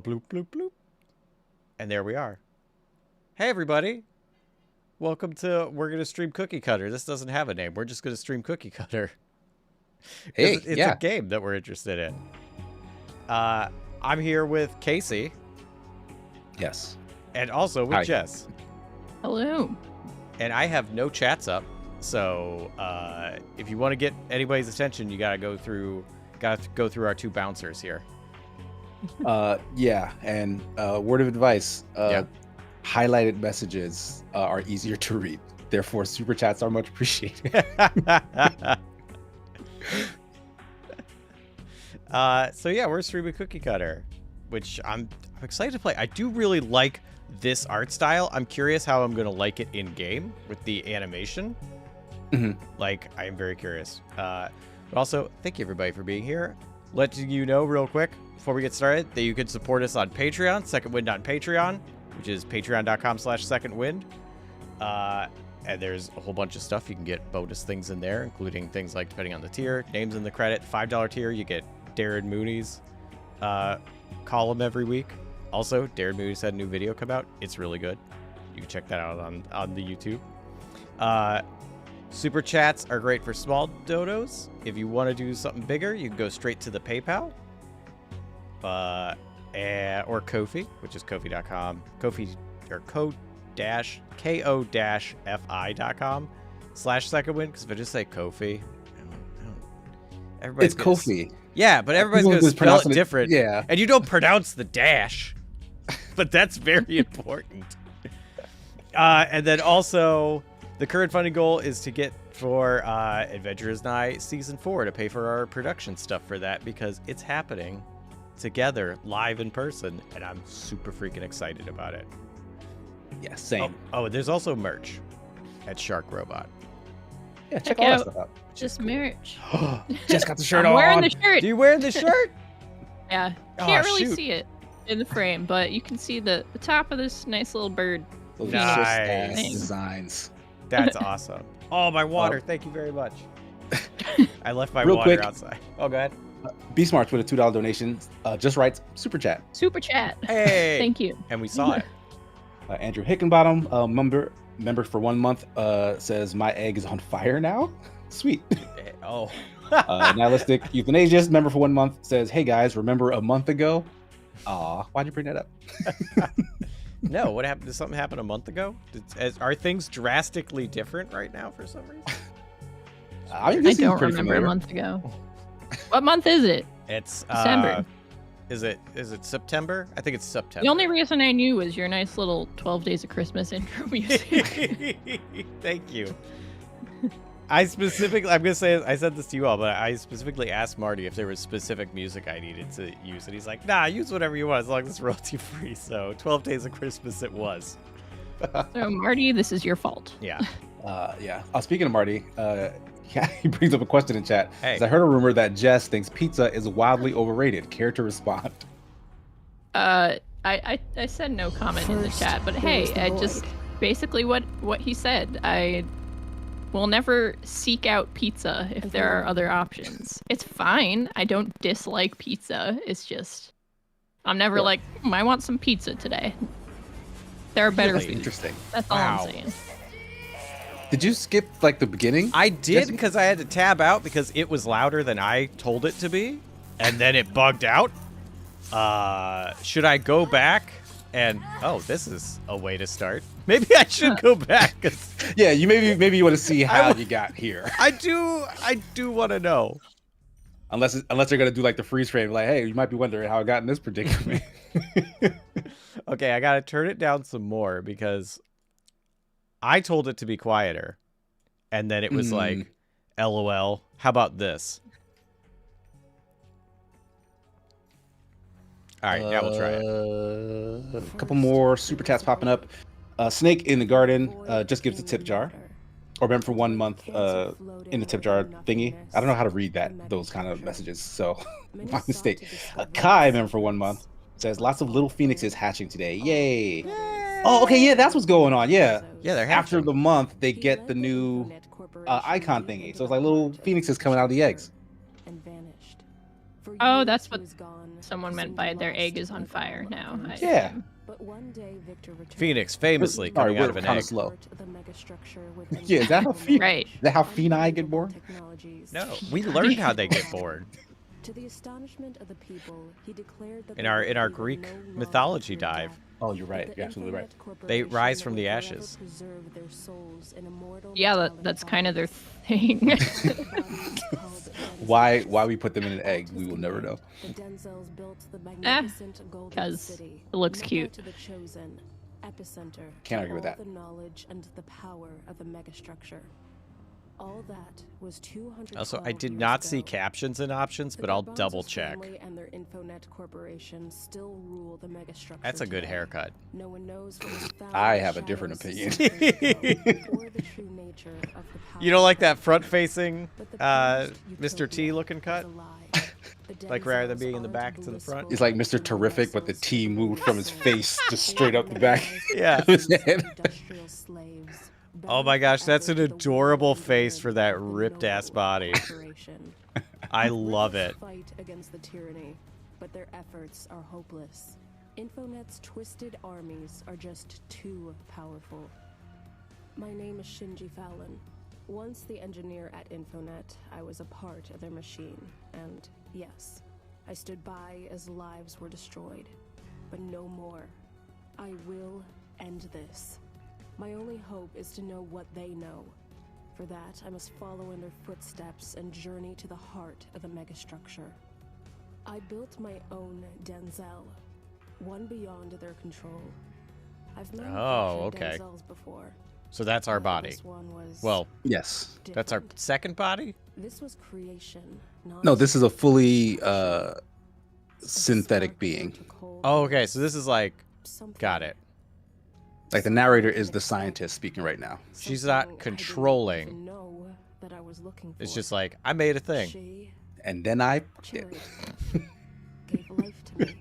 bloop, bloop, bloop. And there we are. Hey, everybody. Welcome to We're Going to Stream Cookie Cutter. This doesn't have a name. We're just going to stream Cookie Cutter. Hey, it's a game that we're interested in. I'm here with Casey. Yes. And also with Jess. Hello. And I have no chats up. So if you want to get anybody's attention, you got to go through our two bouncers here. Yeah, and word of advice, highlighted messages are easier to read. Therefore, super chats are much appreciated. So yeah, we're streaming Cookie Cutter, which I'm excited to play. I do really like this art style. I'm curious how I'm gonna like it in game with the animation. Like, I am very curious. But also, thank you everybody for being here. Letting you know real quick before we get started that you can support us on Patreon, Second Wind on Patreon, which is patreon.com/secondwind. And there's a whole bunch of stuff. You can get bonus things in there, including things like, depending on the tier, names in the credit. $5 tier, you get Darren Mooney's column every week. Also, Darren Mooney's had a new video come out. It's really good. You can check that out on the YouTube. Super chats are great for small donos. If you want to do something bigger, you can go straight to the PayPal. Or Ko-fi, which is Ko-fi.com. Ko-fi, or ko-fi.com/secondwind. Because if I just say Ko-fi, It's Ko-fi. Yeah, but everybody's going to spell it different. Yeah. And you don't pronounce the dash. But that's very important. And then also, the current funding goal is to get for Adventurers Night Season 4 to pay for our production stuff for that, because it's happening together live in person, and I'm super freaking excited about it. Yeah, same. Oh, there's also merch at Shark Robot. Yeah, check all that stuff out. Just merch. Just got the shirt on. I'm wearing the shirt. Do you wear the shirt? Yeah. Can't really see it in the frame, but you can see the top of this nice little bird. Those nice designs. That's awesome. Oh, my water. Thank you very much. I left my Real water quick. outside. Oh, go ahead. Be Smart with a $2 donation just writes super chat. Super chat. Hey. Thank you. And we saw it. Andrew Hickenbottom, member for 1 month, says my egg is on fire now. Sweet. Oh. Nihilistic Euthanasiast, member for 1 month, says, hey guys, remember a month ago? Aw, why'd you bring that up? No, what happened? Did something happen a month ago? Are things drastically different right now for some reason? I don't remember a month ago. What month is it? It's December. Is it September? I think it's September. The only reason I knew was your nice little 12 Days of Christmas intro music. Thank you. I'm gonna say, I said this to you all, but I specifically asked Marty if there was specific music I needed to use, and he's like, nah, use whatever you want as long as it's royalty free. So 12 Days of Christmas it was. So Marty, this is your fault. Yeah. Yeah. Speaking of Marty, he brings up a question in chat. Hey. I heard a rumor that Jess thinks pizza is wildly overrated. Care to respond? I said no comment in the chat, but hey, I just basically what he said. I will never seek out pizza if there are other options. It's fine. I don't dislike pizza. It's just I'm never like, I want some pizza today. There are better foods. Interesting. That's all I'm saying. Did you skip like the beginning? I did, because I had to tab out because it was louder than I told it to be, and then it bugged out. Should I go back? And this is a way to start. Maybe I should go back. Yeah, you maybe you want to see how you got here. I do want to know. Unless they're gonna do like the freeze frame, like, hey, you might be wondering how I got in this predicament. Okay, I gotta turn it down some more because I told it to be quieter, and then it was like, LOL. How about this? All right, now we'll try it. A couple more super chats popping up. Snake in the Garden just gives a tip jar, or member for 1 month in the tip jar thingy. I don't know how to read those kind of messages, so my mistake. Kai, member for 1 month, says lots of little phoenixes hatching today. Yay! Oh, okay, yeah, that's what's going on. Yeah, they're hatching. After the month, they get the new icon thingy, so it's like little phoenixes coming out of the eggs. Oh, that's what someone meant by their egg is on fire now. Yeah. Phoenix famously Sorry, coming out we're of an kind egg. of slow. Yeah, is that how Right. Is that how Phoenix get born? No, we learned how they get born. To the astonishment of the people, he declared that In our Greek mythology dive. Oh, you're right. You're absolutely right. They rise from the ashes. Yeah, that's kind of their thing. Why we put them in an egg, we will never know. Because it looks cute. Can't argue with that. The knowledge and the power of the megastructure. All that was 200. Also, I did not see captions in options, but I'll double check. And their Infonet corporation still rule the megastructure. That's a good haircut. No one knows I have a different opinion. You don't like that front-facing Mr. T looking cut? Like rather than being in the back, it's in the front? It's like Mr. Terrific, but the T moved from his face just straight up the back. Yeah. Oh my gosh, that's an adorable face for that ripped-ass body. I love it. Fight against the tyranny, but their efforts are hopeless. Infonet's twisted armies are just too powerful. My name is Shinji Fallon. Once the engineer at Infonet, I was a part of their machine, and yes, I stood by as lives were destroyed, but no more. I will end this. My only hope is to know what they know. For that, I must follow in their footsteps and journey to the heart of the megastructure. I built my own Denzel, one beyond their control. I've manufactured Denzels before. So that's our body. This one was Well, Yes. that's our different. second body? This was creation, not No, this is a fully synthetic being. Oh, okay, so this is like... Got it. Like the narrator is the scientist speaking right now. She's not controlling. It's just like, I made a thing. She And then I gave life to me.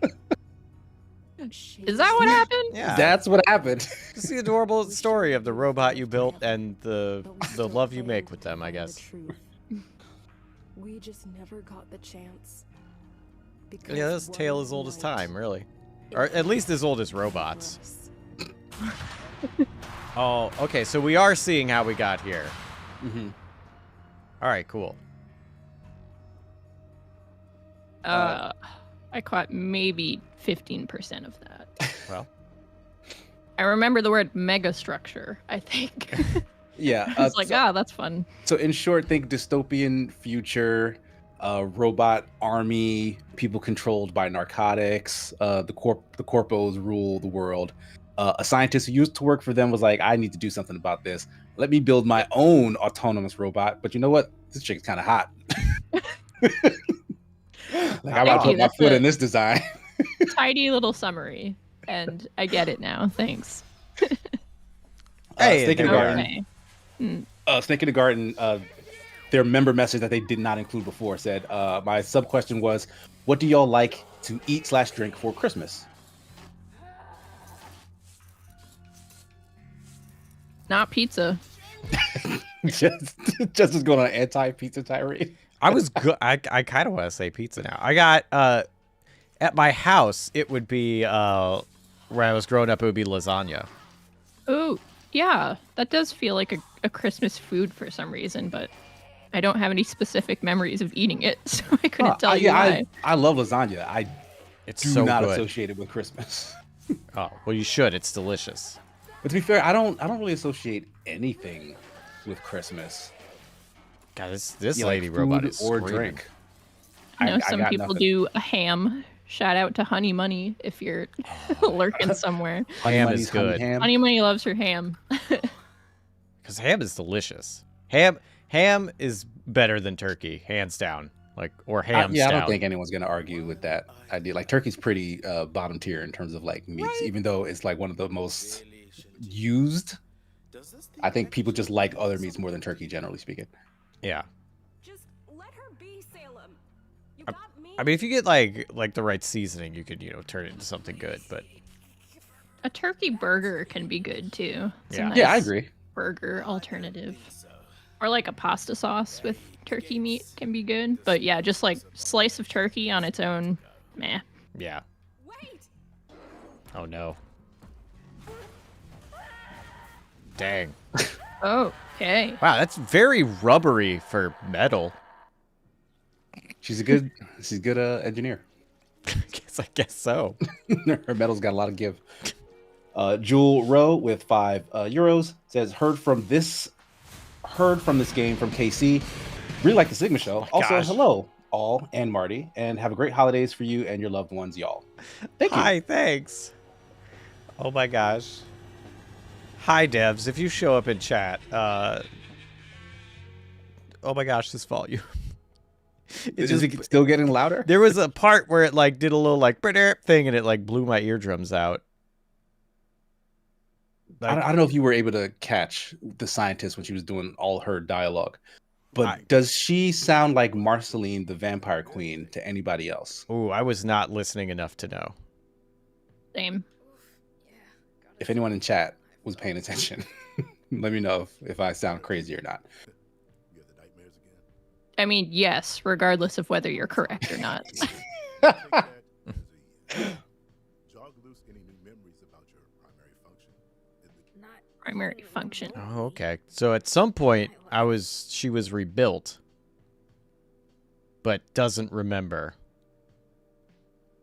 Is that what happened? Yeah. That's what happened. It's the adorable story of the robot you built and the love you make with them, I guess. We just never got the chance. Yeah, this tale as old as time, really. Or at least as old as robots. Oh, okay, so we are seeing how we got here. Mm-hmm. All right, cool. I caught maybe 15% of that. Well, I remember the word megastructure, I think. Yeah. I was like, that's fun. So in short, think dystopian future, robot army, people controlled by narcotics. The corpos rule the world. A scientist who used to work for them was like, I need to do something about this. Let me build my own autonomous robot. But you know what? This chick's kind of hot. Like, I want to put my foot in this design. Tidy little summary. And I get it now. Thanks. Hey, Snake in the there we Garden. Okay. Snake in the Garden, their member message that they did not include before said, my sub question was, what do y'all like to eat/drink for Christmas? Not pizza. just is going on an anti-pizza tirade. I was good. I kind of want to say pizza now. I got at my house. It would be where I was growing up. It would be lasagna. Oh, yeah. That does feel like a Christmas food for some reason, but I don't have any specific memories of eating it, so I couldn't tell you why. I love lasagna. It's Do so not good. associate it with Christmas. Oh well, you should. It's delicious. But to be fair, I don't really associate anything with Christmas. God, this Yeah, lady like robot food is or screaming. drink. I know some got people nothing. do a ham. Shout out to Honey Money if you're lurking somewhere. Honey Ham Money's is good. Honey ham. Honey Money loves her ham. Because ham is delicious. Ham is better than turkey, hands down. Like or ham. Yeah, I down. don't think anyone's gonna argue with that idea. Like turkey's pretty bottom tier in terms of like meats, even though it's like one of the most used. I think people just like other meats more than turkey, generally speaking. Yeah. Just let her be, Salem. You I- got me. I mean, if you get like the right seasoning, you could turn it into something good. But A turkey burger can be good too. It's a Yeah. nice Yeah, I agree. burger alternative. Or like a pasta sauce with turkey meat can be good. But yeah, just like slice of turkey on its own, meh. Yeah. Oh no. Dang. Okay. Wow, that's very rubbery for metal. She's a good engineer. I guess so. Her metal's got a lot of give. Jewel Rowe with €5 says heard from this game from KC. Really like the Sigma show. Also, gosh. hello all and Marty, and have a great holidays for you and your loved ones, y'all. Thank you. Hi, thanks. Oh my gosh. Hi, devs. If you show up in chat, oh my gosh, this volume. Is it still getting louder? There was a part where it like did a little like thing and it like blew my eardrums out. Like, I don't know if you were able to catch the scientist when she was doing all her dialogue, but does she sound like Marceline, the vampire queen, to anybody else? Ooh, I was not listening enough to know. Same. If anyone in chat was paying attention, let me know if I sound crazy or not. I mean, yes, regardless of whether you're correct or not. Primary function. Oh, okay. So at some point, she was rebuilt, but doesn't remember.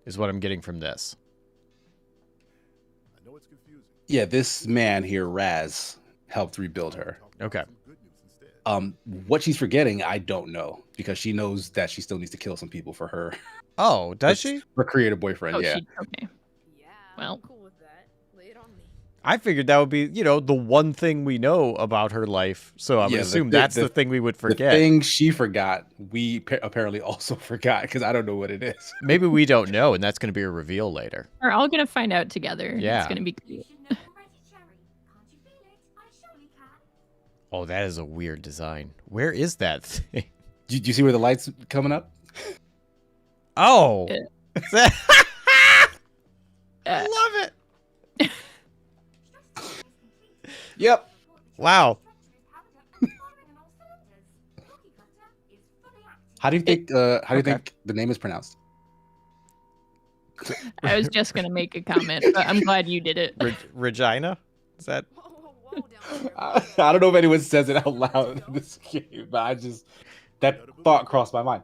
Is what I'm getting from this. Yeah, this man here, Raz, helped rebuild her. Okay. What she's forgetting, I don't know, because she knows that she still needs to kill some people for her. Oh, does she? Her creative boyfriend, yeah. Okay. Well, I figured that would be, the one thing we know about her life. So I would assume that's the thing we would forget. The thing she forgot, we apparently also forgot, because I don't know what it is. Maybe we don't know, and that's going to be a reveal later. we're all gonna find out together. Yeah. It's gonna be great. Oh, that is a weird design. Where is that thing? Do you see where the light's coming up? Oh. Yeah. I love it. Yep. Wow. How do you think think the name is pronounced? I was just gonna make a comment, but I'm glad you did it. Regina? Is that? I don't know if anyone says it out loud in this game, but that thought crossed my mind.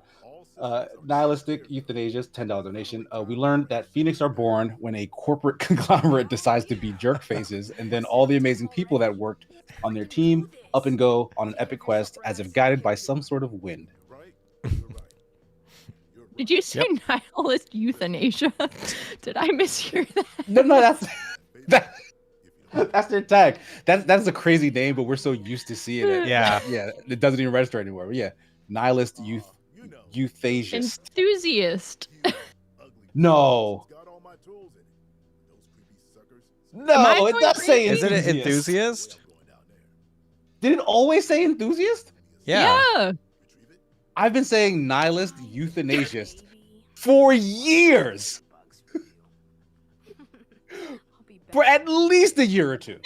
Nihilistic Euthanasia's $10 donation. We learned that Phoenix are born when a corporate conglomerate decides to be jerk faces, and then all the amazing people that worked on their team up and go on an epic quest as if guided by some sort of wind. Did you say nihilist euthanasia? Did I mishear that? No, that's their tag. That's a crazy name, but we're so used to seeing it. Yeah. Yeah, it doesn't even register anymore. But yeah, nihilist euthasiast. Enthusiast. No, it does say Is it an enthusiast. enthusiast? Did it always say enthusiast? Yeah. I've been saying nihilist euthanasiast for years. For at least a year or two.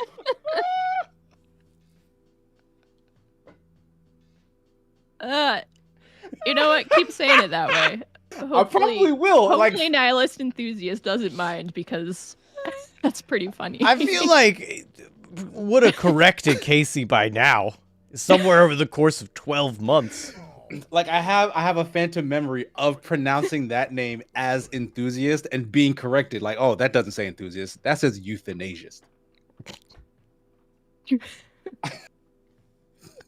You know what? Keep saying it that way. I probably will. Hopefully, nihilist enthusiast doesn't mind because that's pretty funny. I feel like would have corrected Casey by now. Somewhere over the course of 12 months. Like I have a phantom memory of pronouncing that name as enthusiast and being corrected. Like, oh, that doesn't say enthusiast. That says euthanasiast.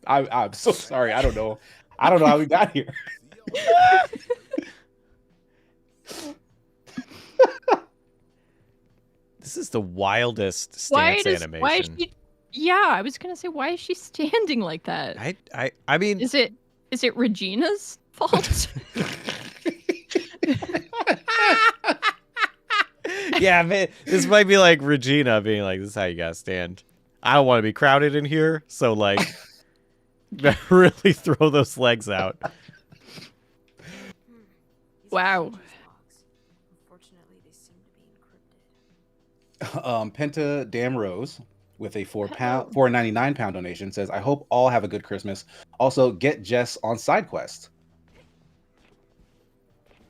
I'm so sorry. I don't know how we got here. This is the wildest stance animation. Why is she? Yeah, I was gonna say, why is she standing like that? I mean, Is it Regina's fault? yeah, man, this might be like Regina being like, "This is how you gotta stand." I don't want to be crowded in here, so like, really throw those legs out. Wow. Penta Dam Rose with a £4.99 donation says, I hope all have a good Christmas. Also, get Jess on side quest.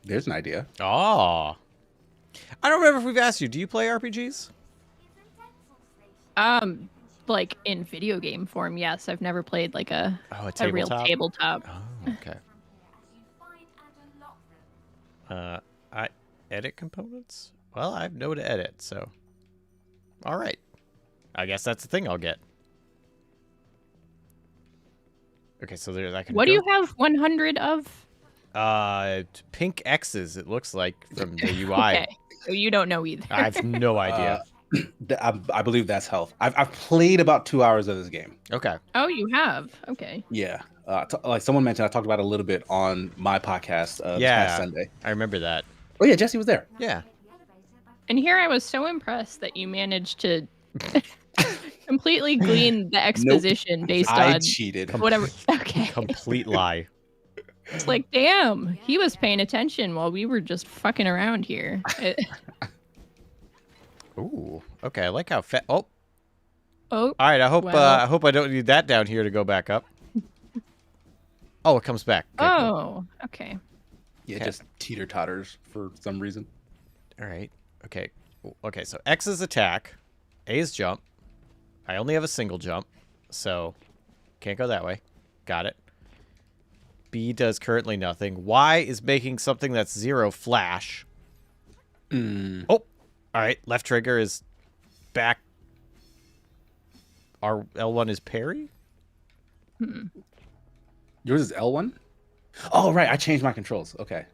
There's an idea. Oh. I don't remember if we've asked you. Do you play RPGs? Like in video game form, yes. I've never played like a real tabletop. Oh, okay. I edit components? Well, I have no to edit, so. All right. I guess that's the thing I'll get. Okay, so there's I can. What do you have 100 of? Pink X's. It looks like from the UI. Okay, so you don't know either. I have no idea. I believe that's health. I've played about 2 hours of this game. Okay. Oh, you have? Okay. Yeah. Like someone mentioned, I talked about it a little bit on my podcast this past Sunday. I remember that. Oh yeah, Jesse was there. Yeah. And here I was so impressed that you managed to completely glean the exposition based I on cheated. whatever. Okay. Complete lie. It's like, damn, he was paying attention while we were just fucking around here. Ooh. Okay, I like how fat. Oh. Oh. All right. I hope. Well. I hope I don't need that down here to go back up. Oh, it comes back. Okay, cool. Oh. Okay. Yeah, Okay. just teeter totters for some reason. All right. Okay. Okay. So X is attack. A is jump. I only have a single jump, so can't go that way. Got it. B does currently nothing. Y is making something that's 0 flash. Oh. All right. Left trigger is back. Our L1 is parry. Yours is L1? Oh, right. I changed my controls. Okay.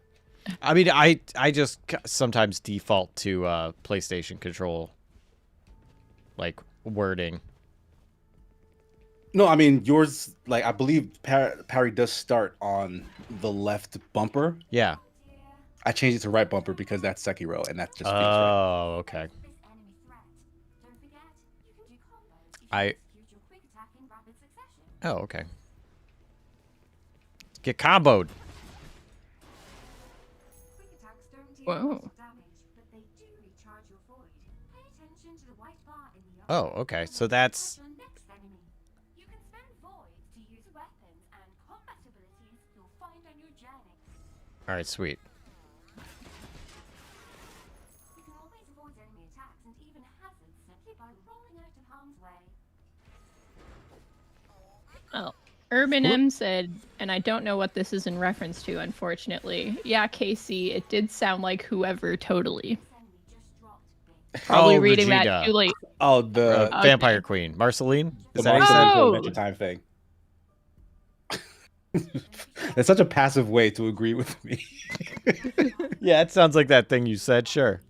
I mean, I just sometimes default to PlayStation control, like wording. No, I mean, yours, like, I believe parry does start on the left bumper. Yeah. I changed it to right bumper because that's Sekiro, and that just feels right. Oh, okay. Oh, okay. Get comboed. Whoa. Oh, okay. So that's... All right, sweet. Well, Urban M said, and I don't know what this is in reference to, unfortunately. Yeah, Casey, it did sound like whoever totally. Probably reading Vegeta. that too late. Oh, the Vampire Queen. Marceline? the Is that how you said it? Marcel Oh. Adventure Time thing. That's such a passive way to agree with me. Yeah, it sounds like that thing you said, sure.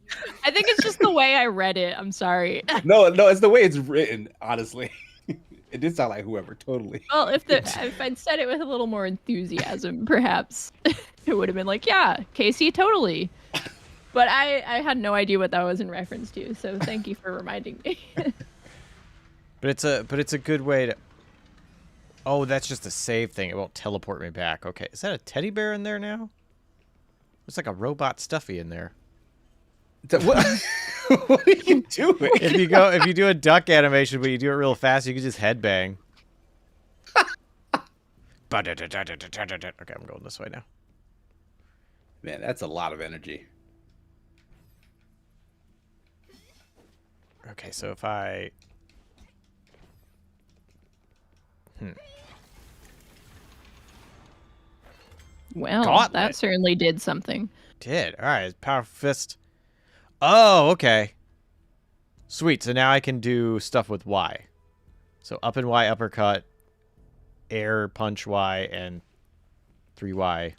I think it's just the way I read it. I'm sorry. No, it's the way it's written, honestly. It did sound like whoever, totally. Well, if I'd said it with a little more enthusiasm, perhaps it would have been like, yeah, Casey, totally. But I had no idea what that was in reference to, so thank you for reminding me. But it's a good way to... Oh, that's just a save thing. It won't teleport me back. Okay, is that a teddy bear in there now? Looks like a robot stuffy in there. What? What are you doing? If you do a duck animation, but you do it real fast, you can just headbang. Okay, I'm going this way now. Man, that's a lot of energy. Okay, so if I... Well, Gauntlet. that certainly did something. Did. All right, powerful fist. Oh, okay. Sweet. So now I can do stuff with Y. So up and Y, uppercut, air, punch Y, and 3Y.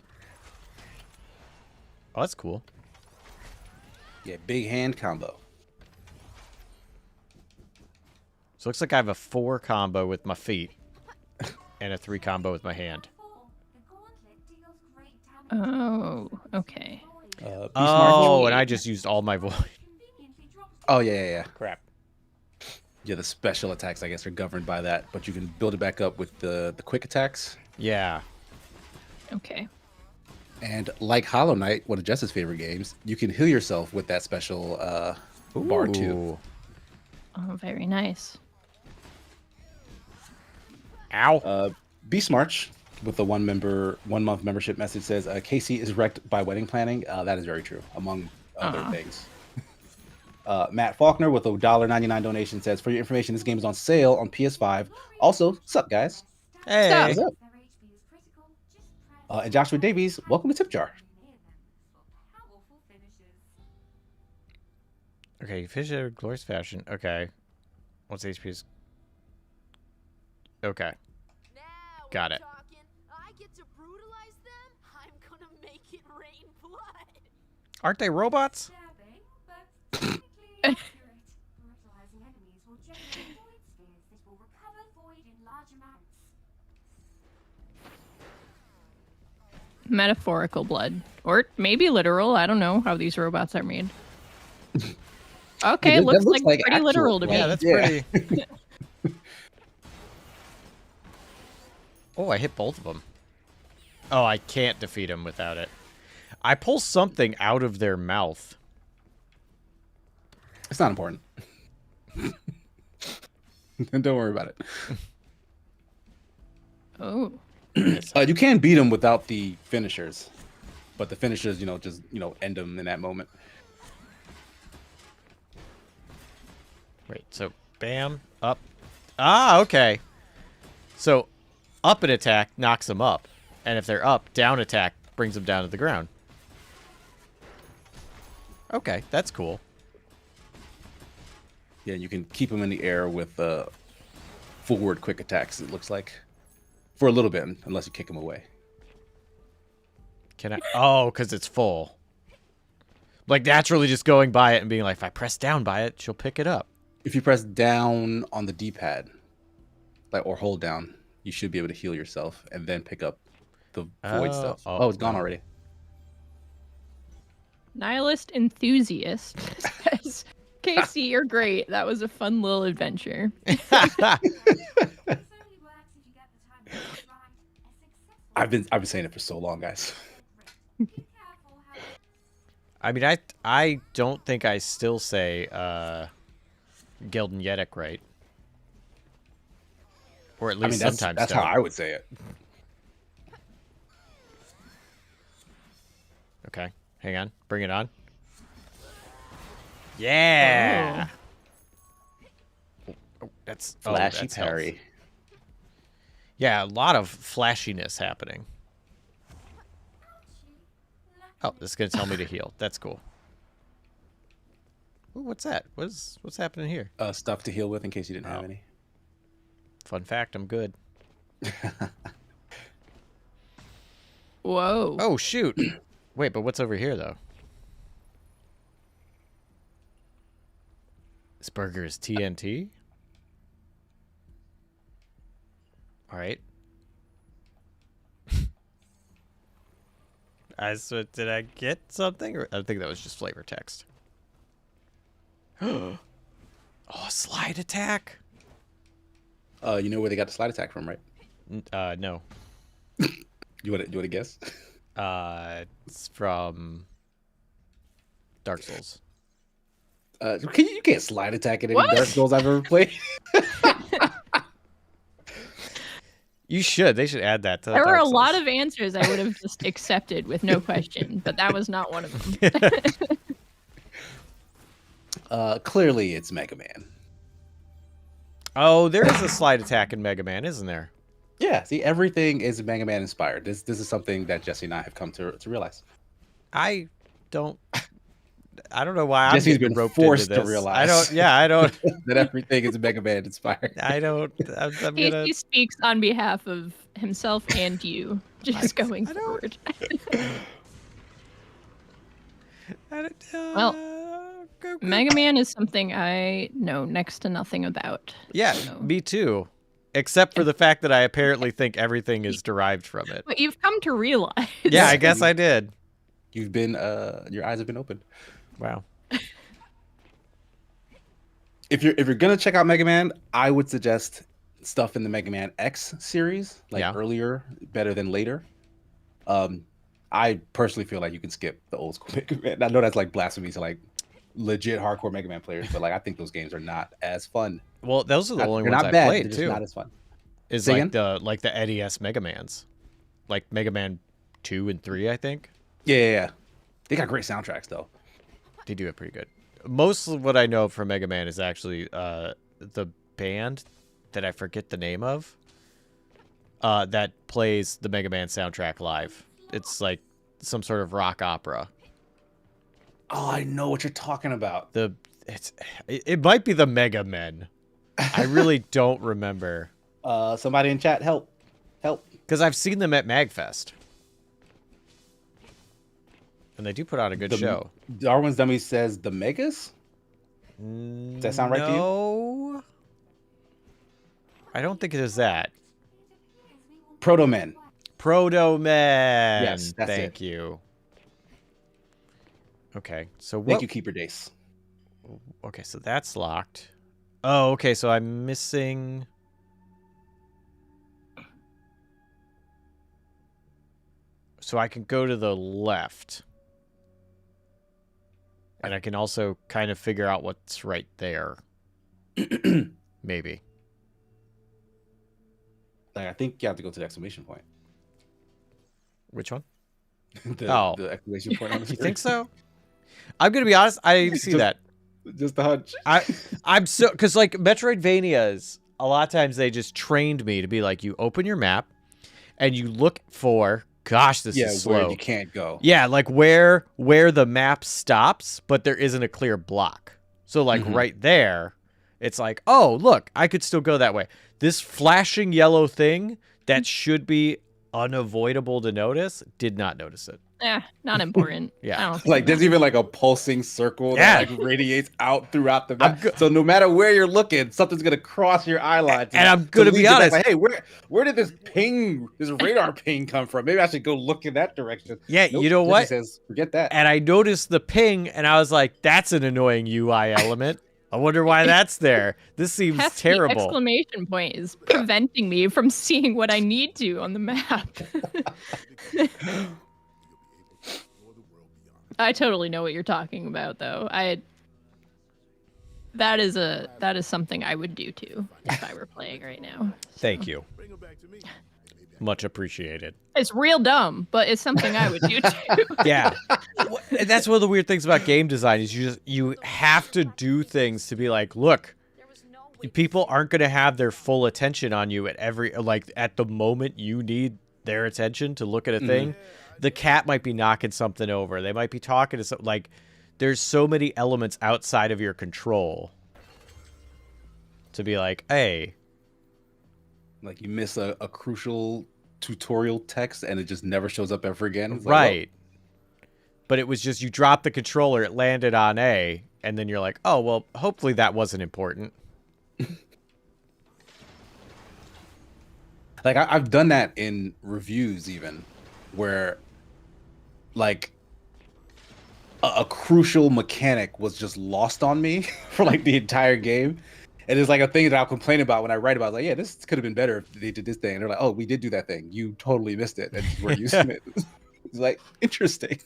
Oh, that's cool. Yeah, big hand combo. So it looks like I have a 4 combo with my feet and a 3 combo with my hand. Oh, okay. Oh, and I just used all my void. Oh, yeah. Crap. Yeah, the special attacks, I guess, are governed by that, but you can build it back up with the quick attacks. Yeah. Okay. And like Hollow Knight, one of Jess's favorite games, you can heal yourself with that special bar too. Ooh. Oh, very nice. Ow. Beast March with the 1-month membership message says Casey is wrecked by wedding planning. That is very true, among other things. Matt Faulkner with a $1.99 donation says, for your information, this game is on sale on PS5. Also, sup guys? Hey. What's up? And Joshua Davies, welcome to Tip Jar. Okay, you fish in a glorious fashion. Okay. What's HP's? Okay. Got it. I get to brutalize them? I'm gonna make it rain blood. Aren't they robots? Metaphorical blood. Or maybe literal. I don't know how these robots are made. Okay, That looks like pretty actual literal to me. Yeah, that's pretty. Oh, I hit both of them. Oh, I can't defeat him without it. I pull something out of their mouth. It's not important. Don't worry about it. Oh. You can beat them without the finishers, but the finishers, just end them in that moment. Wait, so bam, up. Ah, okay. So up an attack knocks them up, and if they're up, down attack brings them down to the ground. Okay, that's cool. Yeah, you can keep them in the air with forward quick attacks, it looks like. For a little bit, unless you kick them away. Can I? Oh, because it's full. Like naturally just going by it and being like, if I press down by it, she'll pick it up. If you press down on the D-pad, or hold down, you should be able to heal yourself and then pick up the void stuff. Oh, it's gone already. Nihilist enthusiast says, Casey, you're great. That was a fun little adventure. I've been saying it for so long, guys. I mean, I don't think I still say Gildan Yedek right. Or at least sometimes that's don't. how I would say it. Okay, hang on. Bring it on. Yeah! Oh, that's... Flashy that's parry. health. Yeah, a lot of flashiness happening. Oh, this is going to tell me to heal. That's cool. Ooh, what's that? What's happening here? Stuff to heal with in case you didn't have any. Fun fact, I'm good. Whoa. Oh, shoot. Wait, but what's over here, though? This burger is TNT? All right. Did I get something? Or I think that was just flavor text. Oh, slide attack. You know where they got the slide attack from, right? No. You want to guess? It's from Dark Souls. You can't slide attack in any Dark Souls I've ever played. You should. They should add that to There were Dark a Souls. lot of answers I would have just accepted with no question, but that was not one of them. Clearly, it's Mega Man. Oh, there is a slide attack in Mega Man, isn't there? Yeah, see, everything is Mega Man inspired. This is something that Jesse and I have come to realize. I don't know why I'm Jesse's getting been roped forced into to this. realize. I don't. That everything is Mega Man inspired. I'm gonna. He speaks on behalf of himself and you, just going forward. Well, Mega Man is something I know next to nothing about. Yeah, so. me too. Except for the fact that I apparently think everything is derived from it. But you've come to realize. Yeah, I guess I did. You've been, your eyes have been opened. Wow. If you're gonna check out Mega Man, I would suggest stuff in the Mega Man X series, earlier, better than later. I personally feel like you can skip the old school Mega Man. I know that's like blasphemy to like legit hardcore Mega Man players, but like I think those games are not as fun. Well, those are the only They're ones not I bad, played they're just too. not as fun. is Say like the NES Mega Mans, like Mega Man 2 and 3, I think. Yeah. They got great soundtracks though. They do it pretty good. Most of what I know from Mega Man is actually the band that I forget the name of that plays the Mega Man soundtrack live. It's like some sort of rock opera. Oh, I know what you're talking about. It might be the Mega Men. I really don't remember. Somebody in chat, help. Because I've seen them at MagFest. And they do put on a good show. Darwin's Dummy says the Megas? Does that sound right to you? No. I don't think it is that. Proto Men. Proto Men. Yes, that's Thank it. you. Okay, so what? Thank you, Keeper Dace. Okay, so that's locked. Oh, okay, so I'm missing... So I can go to the left. And I can also kind of figure out what's right there. Maybe. I think you have to go to the exclamation point. Which one? The exclamation point on the You screen. think so? I'm going to be honest, I didn't see that. Just the hunch. I'm so... Because, like, Metroidvanias, a lot of times they just trained me to be like, you open your map, and you look for... Gosh, this is slow. Where you can't go. Yeah, like where the map stops, but there isn't a clear block. So like right there, it's like, oh, look, I could still go that way. This flashing yellow thing that should be unavoidable to notice, did not notice it. Not important. Yeah. I don't think Like there's even like a pulsing circle that like radiates out throughout the map. So no matter where you're looking, something's gonna cross your eye line. And I'm gonna be honest. Like, hey, where did this radar ping come from? Maybe I should go look in that direction. Yeah, Nope, you know what? Says, forget that. And I noticed the ping, and I was like, that's an annoying UI element. I wonder why that's there. This seems pesky terrible. Exclamation point is preventing me from seeing what I need to on the map. I totally know what you're talking about, though. That is something I would do too if I were playing right now. Thank you. Much appreciated. It's real dumb, but it's something I would do too. Yeah. And that's one of the weird things about game design is you have to do things to be like, look, people aren't going to have their full attention on you at the moment you need their attention to look at a thing. The cat might be knocking something over. They might be talking to something. Like, there's so many elements outside of your control to be like, hey. Like you miss a crucial tutorial text and it just never shows up ever again. It's right. Like, but it was just you dropped the controller, it landed on A, and then you're like, oh, well, hopefully that wasn't important. Like I've done that in reviews even, where like a crucial mechanic was just lost on me for like the entire game. And it's like a thing that I'll complain about when I write about, like, yeah, this could have been better if they did this thing. And they're like, oh, we did do that thing. You totally missed it. And we're using it. It's like, interesting.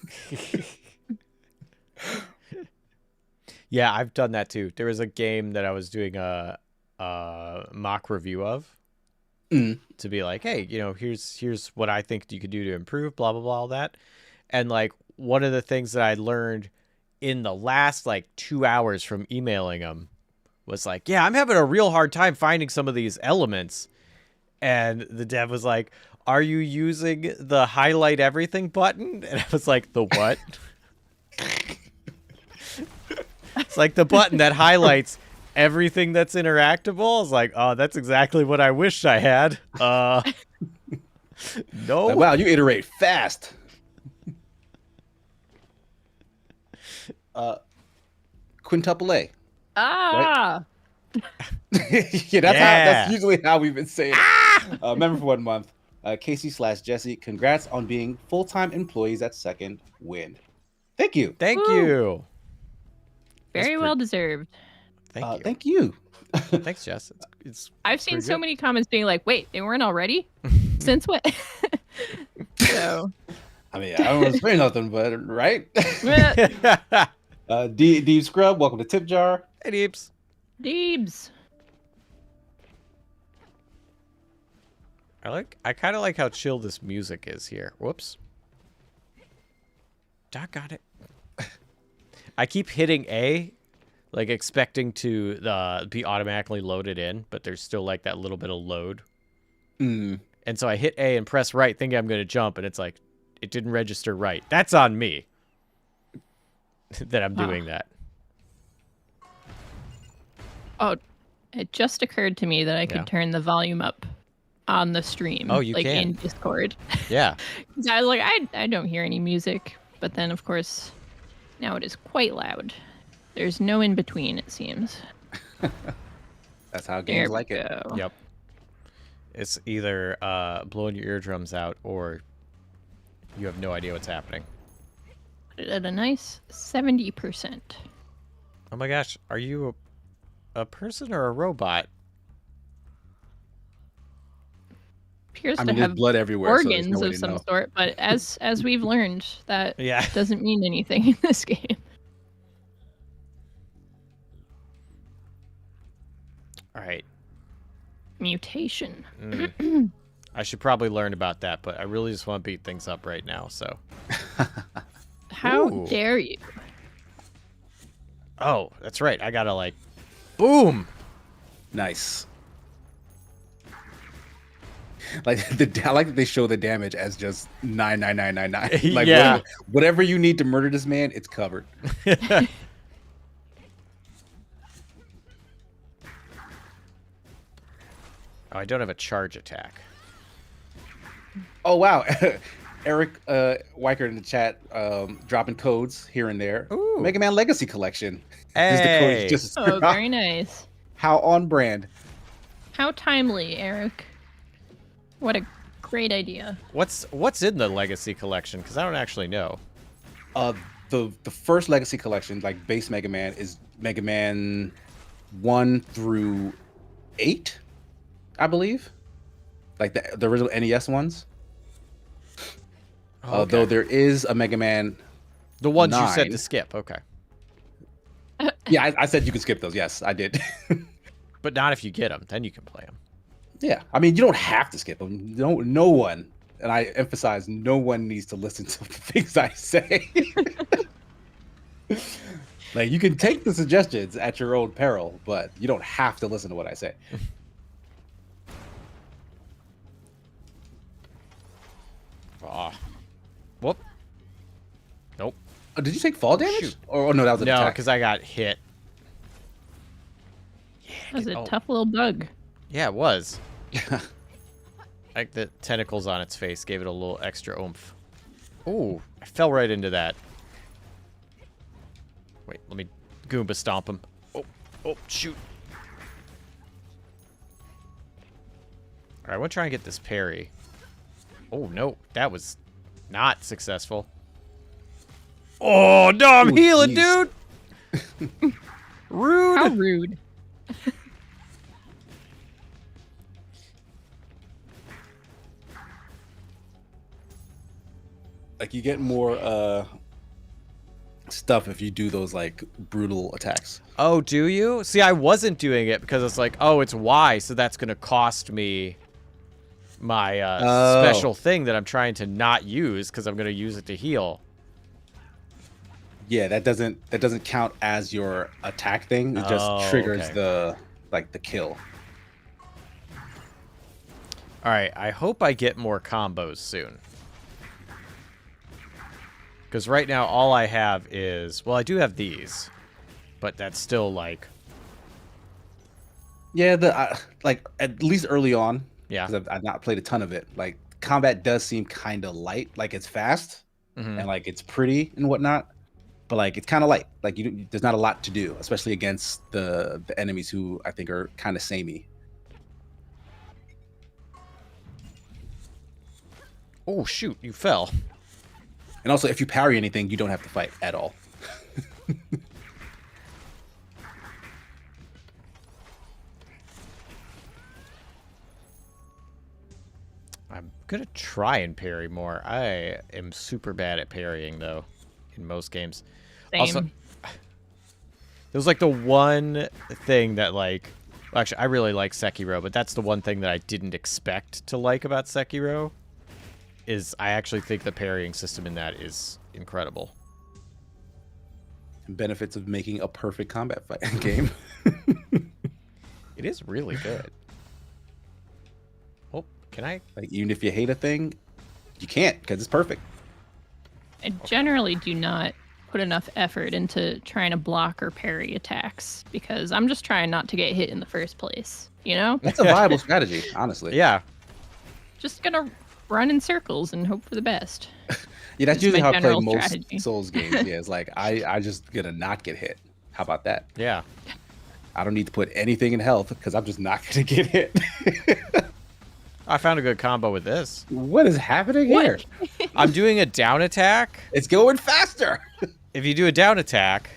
Yeah, I've done that too. There was a game that I was doing a mock review of to be like, hey, here's what I think you could do to improve, blah, blah, blah, all that. And like one of the things that I learned in the last like 2 hours from emailing them was like, yeah, I'm having a real hard time finding some of these elements. And the dev was like, are you using the highlight everything button? And I was like, the what? It's like the button that highlights everything that's interactable. I was like, oh, that's exactly what I wish I had. No. Like, wow, you iterate fast. Quintuple A. Ah. Right? Yeah, that's usually how we've been saying it. Member for 1 month. Casey/Jesse, congrats on being full-time employees at Second Wind. Thank you. Thank you. Very well deserved. Thank you. Thank you. Thanks, Jess. It's I've seen pretty so good. many comments being like, wait, they weren't already? Since when? So. I mean, I don't want to say nothing, but right? eh, D Scrub, welcome to Tip Jar. Hey, Deeps. Deebs. I kind of like how chill this music is here. Whoops. Doc got it. I keep hitting A, like expecting to be automatically loaded in, but there's still like that little bit of load. Mm. And so I hit A and press right, thinking I'm going to jump, and it's like, it didn't register right. That's on me that I'm doing that. Oh, it just occurred to me that I could turn the volume up on the stream. Oh, you like can. in Discord. Yeah. 'Cause I was like, I don't hear any music. But then, of course, now it is quite loud. There's no in between, it seems. That's how games like it. Go. Yep. It's either blowing your eardrums out or you have no idea what's happening. Put it at a nice 70%. Oh my gosh, are you a person or a robot? Appears I to mean, there's have blood everywhere. So there's organs no way of to some know. sort, but as we've learned, that Yeah. doesn't mean anything in this game. All right. Mutation. I should probably learn about that, but I really just want to beat things up right now, so. How Ooh. dare you? Oh, that's right. I gotta like, boom. Nice. Like I like that they show the damage as just 99999. Like Yeah. whatever you need to murder this man, it's covered. Oh, I don't have a charge attack. Oh wow, Eric Weicker in the chat dropping codes here and there. Ooh. Mega Man Legacy Collection. Hey. The code is just Oh, very nice. how on brand. How timely, Eric. What a great idea. What's in the Legacy Collection? Because I don't actually know. The first Legacy Collection, like base Mega Man, is Mega Man 1 through 8, I believe. Like the original NES ones. Oh, Though there is a Mega Man. The ones you said 9. to skip, okay. Yeah, I said you could skip those. Yes, I did. But not if you get them. Then you can play them. Yeah, I mean, you don't have to skip them. No one, and I emphasize, no one needs to listen to the things I say. Like, you can take the suggestions at your own peril, but you don't have to listen to what I say. Ah. Whoop. Nope. Oh, did you take fall damage? Shoot. Or no, that was an No, attack. because I got hit. That was a oh. tough little bug. Yeah, it was. Like the tentacles on its face gave it a little extra oomph. Ooh, I fell right into that. Wait, let me Goomba stomp him. Oh, shoot. All right, I want to try and get this parry. Oh, no, that was not successful. Oh, no, I'm Ooh, healing, jeez. dude. Rude. How rude. Like, you get more stuff if you do those, like, brutal attacks. Oh, do you? See, I wasn't doing it because it's like, oh, it's Y, so that's going to cost me my special thing that I'm trying to not use because I'm going to use it to heal. Yeah, that doesn't count as your attack thing. It just triggers okay. the kill. All right, I hope I get more combos soon. Because right now, all I have is... Well, I do have these. But that's still, like... Yeah, like, at least early on. Yeah. Because I've not played a ton of it. Like, combat does seem kind of light. Like, it's fast. Mhm. And, like, it's pretty and whatnot. But, like, it's kind of light. Like, there's not a lot to do. Especially against the enemies who I think are kind of samey. Oh, shoot, you fell. And also, if you parry anything, you don't have to fight at all. I'm going to try and parry more. I am super bad at parrying, though, in most games. Same. Also, there was, like, the one thing that, like, Well, actually, I really like Sekiro, but that's the one thing that I didn't expect to like about Sekiro. Is I actually think the parrying system in that is incredible. Benefits of making a perfect combat fight game. It is really good. Oh, can I? Like, even if you hate a thing, you can't because it's perfect. I generally do not put enough effort into trying to block or parry attacks because I'm just trying not to get hit in the first place, you know? That's a viable strategy, honestly. Yeah. Just gonna run in circles and hope for the best. Yeah, that's It's usually my how I play general most strategy. Souls games. Yeah, it's like I just gonna not get hit. How about that? Yeah. I don't need to put anything in health because I'm just not gonna get hit. I found a good combo with this. What is happening here? I'm doing a down attack. It's going faster. If you do a down attack,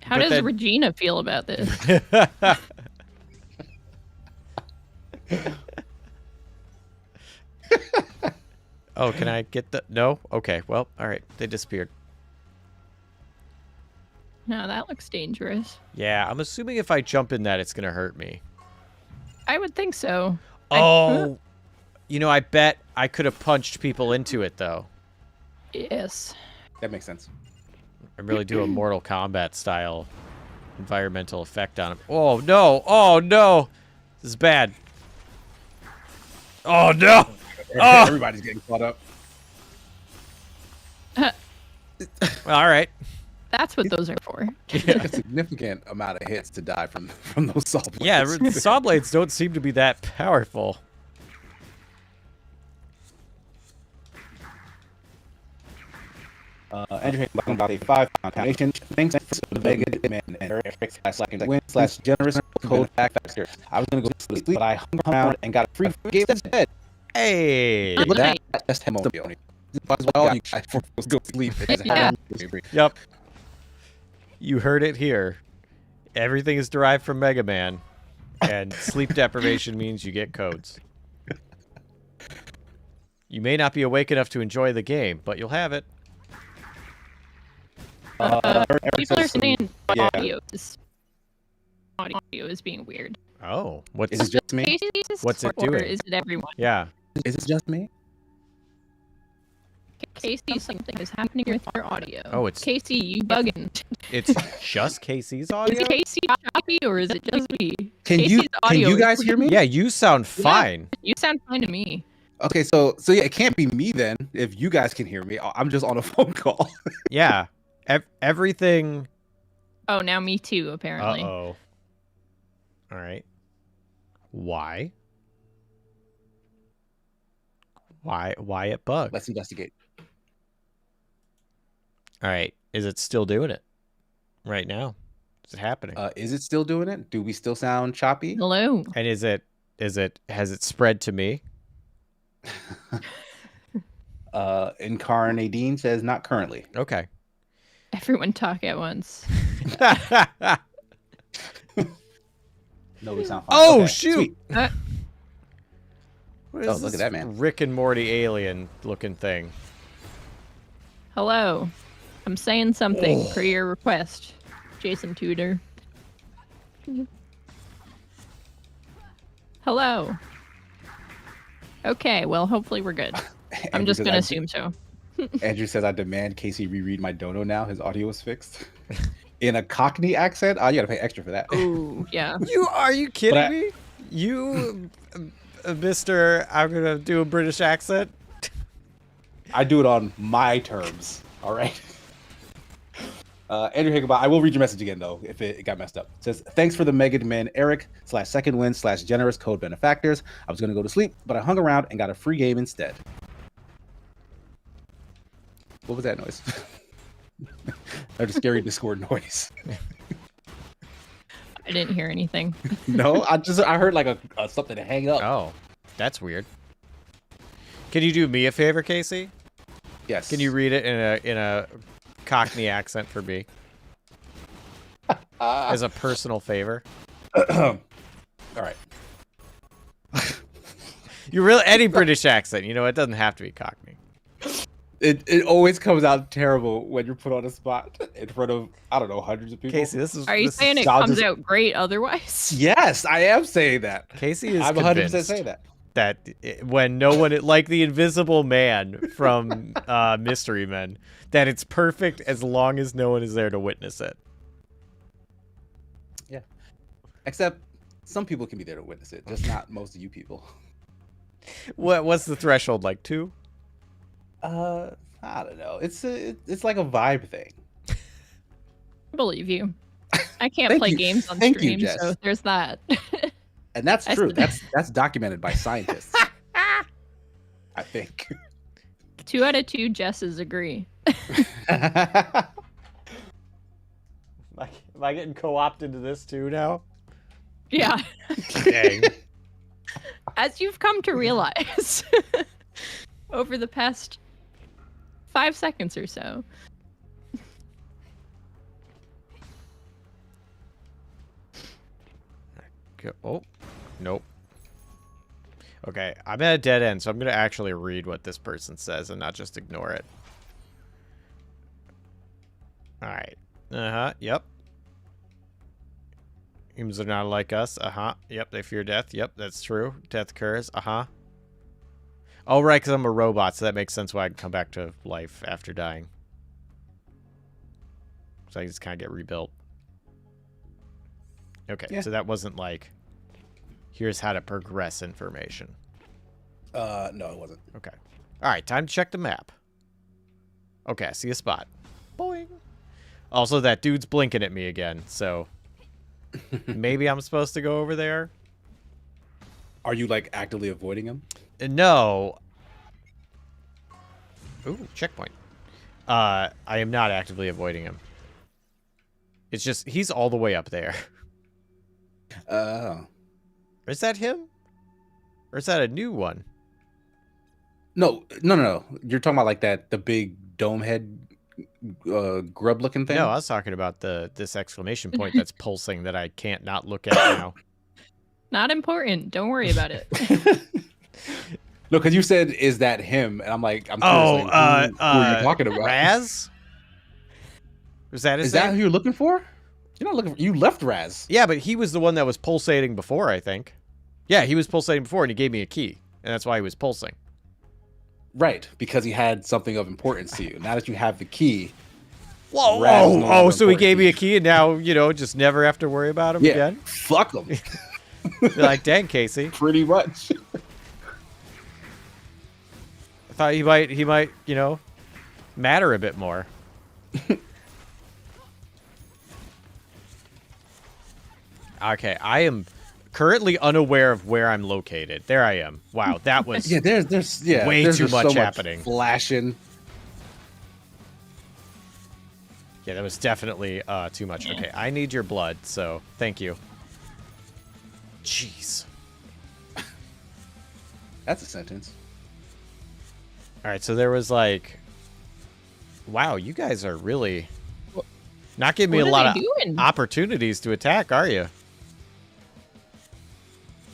How But does then- Regina feel about this? oh, can I get the? No. Okay. Well, all right. They disappeared. No, that looks dangerous. Yeah, I'm assuming if I jump in that, it's gonna hurt me. I would think so. Oh, you know, I bet I could have punched people into it though. Yes. That makes sense. I really do a Mortal Kombat style environmental effect on him. Oh no! Oh no! This is bad. Oh no! Oh! Everybody's getting caught up. All right. That's what those are for. A significant amount of hits to die from those saw blades. Yeah, saw blades don't seem to be that powerful. Andrew Hayden about a 5-pound combination. Thanks to the Mega Man and Eric/Win/Generous code factor. I was gonna go to sleep, but I hung around and got a free game instead. Hey. Look Nice. at that testimony. Well, you guys forced to go sleep. Yeah. Yep. You heard it here. Everything is derived from Mega Man, and sleep deprivation means you get codes. You may not be awake enough to enjoy the game, but you'll have it. People are saying yeah. audio is being weird. Oh, what's Is it just me? What's it Or doing? is it everyone? Yeah. Is it just me? Casey, something is happening with our audio. Oh, it's- Casey, you bugging. It's just Casey's Is audio? Casey choppy or is it just me? Can Casey's you audio is guys hear me? Yeah, you sound fine. You sound fine to me. Okay, so yeah, it can't be me then. If you guys can hear me, I'm just on a phone call. Yeah. Everything. Oh, now me too, apparently. Uh-oh. All right. Why? Why it bugged? Let's investigate. All right. Is it still doing it right now? Is it happening? Is it still doing it? Do we still sound choppy? Hello. And has it spread to me? Incarnadine says not currently. Okay. Everyone talk at once. No, we sound fine. Oh, Okay, shoot. sweet. What is Oh, look at this that, man. Rick and Morty alien looking thing. Hello. I'm saying something per your request, Jason Tudor. Hello. Okay, well, hopefully we're good. I'm Andrew just says, going to assume so. Andrew says, I demand Casey reread my dono now. His audio is fixed. In a Cockney accent? Oh, you gotta pay extra for that. Ooh, yeah. Are you kidding But me? You, Mr. I'm gonna do a British accent. I do it on my terms. All right. Andrew Higginbot, I will read your message again though if it got messed up. It says, thanks for the Mega Man Eric/Second Win/Generous code benefactors. I was gonna go to sleep, but I hung around and got a free game instead. What was that noise? That's a scary Discord noise. I didn't hear anything. No, I heard like a something to hang up. Oh, that's weird. Can you do me a favor, Casey? Yes. Can you read it in a Cockney accent for me as a personal favor? All right. You really any British accent? You know, it doesn't have to be Cockney. It always comes out terrible when you're put on a spot in front of, I don't know, hundreds of people. Casey, this is. Are you this saying is, it comes out great otherwise? Yes, I am saying that. Casey is I'm 100% convinced saying that. that when no one, like the Invisible Man from Mystery Men, that it's perfect as long as no one is there to witness it. Yeah. Except some people can be there to witness it, just not most of you people. What's the threshold, like 2? I don't know. It's like a vibe thing. I believe you. I can't Thank play you. games on Thank you, stream, Jess. so there's that. And that's I true. said- That's documented by scientists. I think. 2 out of 2 Jesses agree. Am I getting co-opted to this too now? Yeah. Dang. As you've come to realize over the past 5 seconds or so. Oh, nope. Okay, I'm at a dead end, so I'm going to actually read what this person says and not just ignore it. Alright. Uh-huh, yep. Humans are not like us. Uh-huh. Yep, they fear death. Yep, that's true. Death occurs. Uh-huh. Oh, right, because I'm a robot, so that makes sense why I can come back to life after dying. So I just kind of get rebuilt. Okay, Yeah. so that wasn't like, here's how to progress information. No, it wasn't. Okay. All right, time to check the map. Okay, I see a spot. Boing. Also, that dude's blinking at me again, so maybe I'm supposed to go over there? Are you like actively avoiding him? No. Ooh, checkpoint. I am not actively avoiding him. It's just, he's all the way up there. Is that him? Or is that a new one? No. You're talking about like the big dome head grub looking thing? No, I was talking about this exclamation point that's pulsing that I can't not look at now. Not important. Don't worry about it. No, because you said, is that him? And I'm like, I'm curious, like, who are you talking about? Raz? Was that his Is name? that who you're looking for? You're not looking for, you left Raz. Yeah, but he was the one that was pulsating before, I think. Yeah, he was pulsating before, and he gave me a key. And that's why he was pulsing. Right, because he had something of importance to you. Now that you have the key. Whoa, Raz is no longer so he important gave to me a you. key, and now, just never have to worry about him Yeah, again? fuck him. You're like, dang, Casey. Pretty much. I thought he might, matter a bit more. Okay, I am currently unaware of where I'm located. There I am. Wow, that was Yeah, there's way there's too just much so happening. Flashing. Yeah, that was definitely too much. Okay, I need your blood, so thank you. Jeez. That's a sentence. All right, so there was like, wow, you guys are really not giving me a What are lot they of doing? opportunities to attack, are you?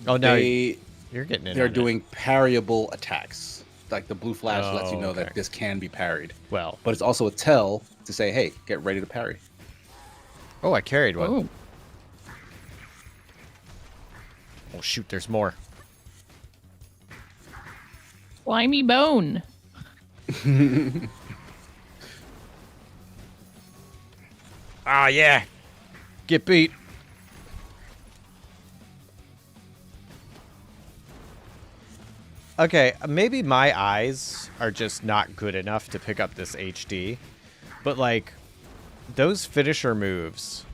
Oh no, you're getting in. They're on it. doing parryable attacks. Like the blue flash lets you know okay. that this can be parried. Well, But it's also a tell to say, hey, get ready to parry. oh, I carried one. Oh, Oh shoot, there's more. slimy bone. Ah, yeah. Get beat. Okay, maybe my eyes are just not good enough to pick up this HD, but like those finisher moves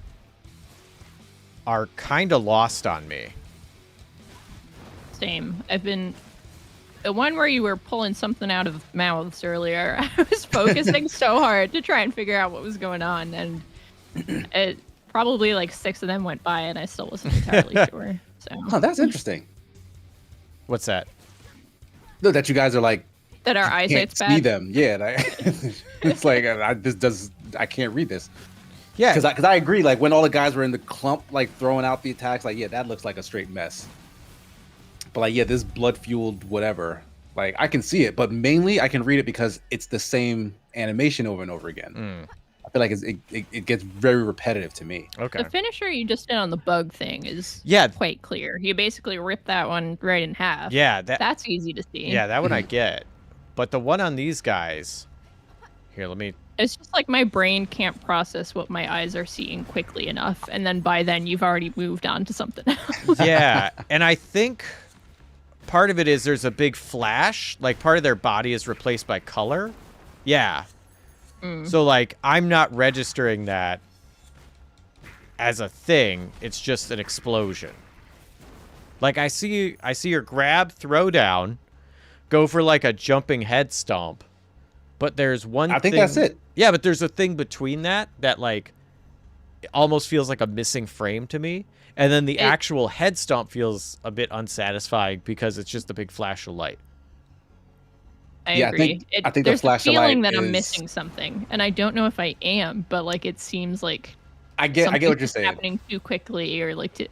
are kind of lost on me. Same. I've been the one where you were pulling something out of mouths earlier. I was focusing so hard to try and figure out what was going on, and it probably like 6 of them went by, and I still wasn't entirely sure. So Huh, that's interesting. What's that? No, that you guys are like, that our can't eyesight's see bad. them. Yeah, it's like I can't read this. Yeah, Because I agree. Like when all the guys were in the clump, like throwing out the attacks, like yeah, that looks like a straight mess. But like yeah, this blood fueled whatever Like I can see it, but mainly I can read it because it's the same animation over and over again. I feel like it gets very repetitive to me. Okay. The finisher you just did on the bug thing is Yeah. quite clear. You basically rip that one right in half. Yeah, that's easy to see. Yeah, that one I get. But the one on these guys, here, let me. It's just like my brain can't process what my eyes are seeing quickly enough, and then by then you've already moved on to something else. Yeah, and I think part of it is there's a big flash, like part of their body is replaced by color. Yeah. So like I'm not registering that as a thing. It's just an explosion. Like I see her grab, throw down, go for like a jumping head stomp. But there's one thing. I think that's it. Yeah, but there's a thing between that like almost feels like a missing frame to me. And then the actual head stomp feels a bit unsatisfying because it's just a big flash of light. I agree. I think there's the flash a feeling of light that I'm is... missing something, and I don't know if I am, but like it seems like I get what you're saying. Happening too quickly, or like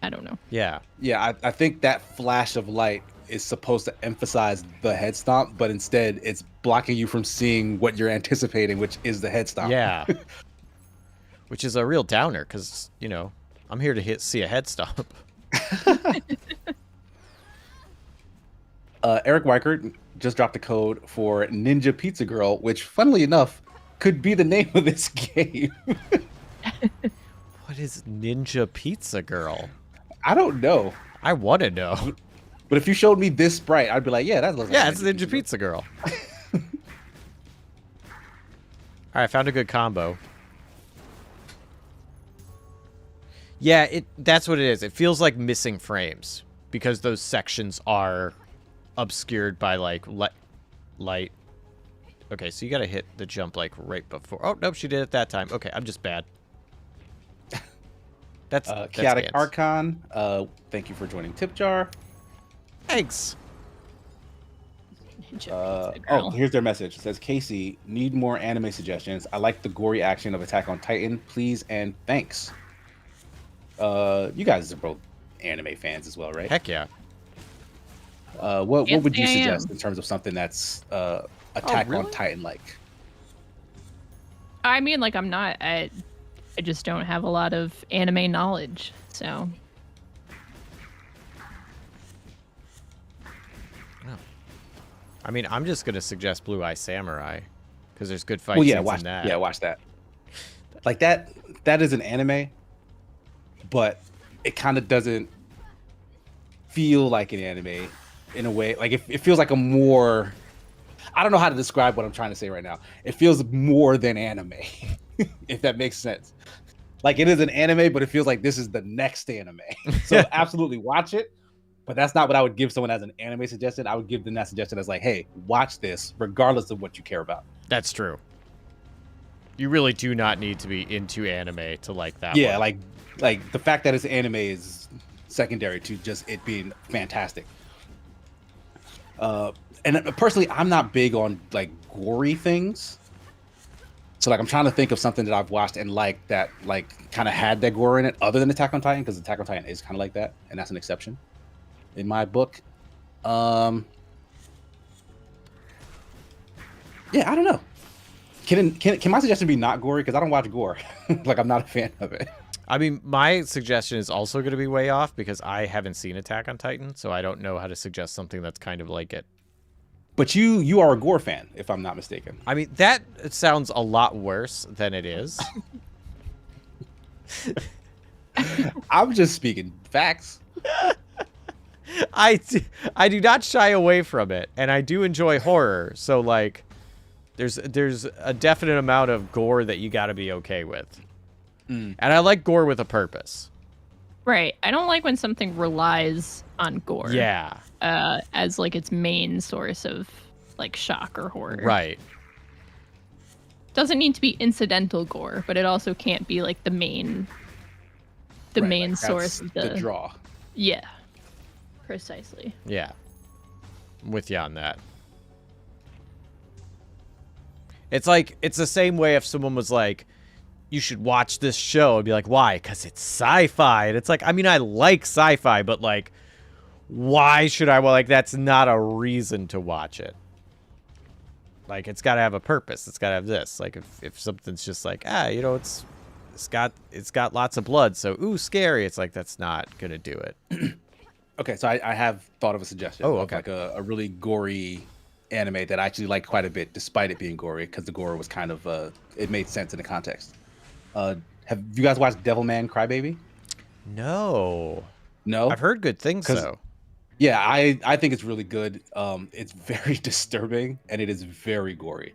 I don't know. Yeah. Yeah, I think that flash of light is supposed to emphasize the head stomp, but instead it's blocking you from seeing what you're anticipating, which is the head stomp. Yeah. Which is a real downer because, you know, I'm here to see a head stomp. Eric Weichert just dropped a code for Ninja Pizza Girl, which, funnily enough, could be the name of this game. What is Ninja Pizza Girl? I don't know. I want to know. But if you showed me this sprite, I'd be like, yeah, that looks like it's Ninja Pizza Girl. All right, I found a good combo. Yeah, that's what it is. It feels like missing frames because those sections are obscured by like light. Okay, so you got to hit the jump like right before. Oh, nope, she did it that time. Okay, I'm just bad. That's Chaotic Ants. Archon. Thank you for joining Tip Jar. Thanks. Here's their message. It says, Casey, need more anime suggestions. I like the gory action of Attack on Titan. Please and thanks. You guys are both anime fans as well, right? Heck yeah. What would you suggest in terms of something that's Attack really? on Titan like? I mean, like I just don't have a lot of anime knowledge, so. I mean, I'm just gonna suggest Blue Eye Samurai because there's good fight scenes in that. Yeah, watch that. Like that is an anime, but it kind of doesn't feel like an anime in a way. Like it feels like a more. I don't know how to describe what I'm trying to say right now. It feels more than anime, if that makes sense. Like it is an anime, but it feels like this is the next anime. So absolutely watch it. But that's not what I would give someone as an anime suggestion. I would give them that suggestion as like, hey, watch this, regardless of what you care about. That's true. You really do not need to be into anime to like that. Yeah, one. like the fact that it's anime is secondary to just it being fantastic. And personally, I'm not big on like gory things. So like I'm trying to think of something that I've watched and like that like kind of had that gore in it, other than Attack on Titan, because Attack on Titan is kind of like that, and that's an exception in my book. Yeah, I don't know. Can my suggestion be not gory? Because I don't watch gore. Like I'm not a fan of it. I mean, my suggestion is also going to be way off because I haven't seen Attack on Titan, so I don't know how to suggest something that's kind of like it. But you are a gore fan, if I'm not mistaken. I mean, that sounds a lot worse than it is. I'm just speaking facts. I do not shy away from it, and I do enjoy horror. So like, there's a definite amount of gore that you got to be okay with, and I like gore with a purpose. Right. I don't like when something relies on gore. Yeah. As like its main source of like shock or horror. Right. Doesn't need to be incidental gore, but it also can't be like the main Like, source of the draw. Yeah. Precisely. Yeah. I'm with you on that. It's like, it's the same way if someone was like, you should watch this show. I'd be like, why? Because it's sci-fi. And it's like, I mean, I like sci-fi, but like, why should I? Well, like, that's not a reason to watch it. Like, it's got to have a purpose. It's got to have this. Like, if something's just like, you know, it's got lots of blood, so ooh, scary. It's like, that's not gonna do it. Okay, so I have thought of a suggestion. Oh, of okay. like a really gory anime that I actually like quite a bit, despite it being gory, because the gore was kind of it made sense in the context. Have you guys watched Devilman Crybaby? No. No, I've heard good things though. Yeah, I think it's really good. It's very disturbing and it is very gory,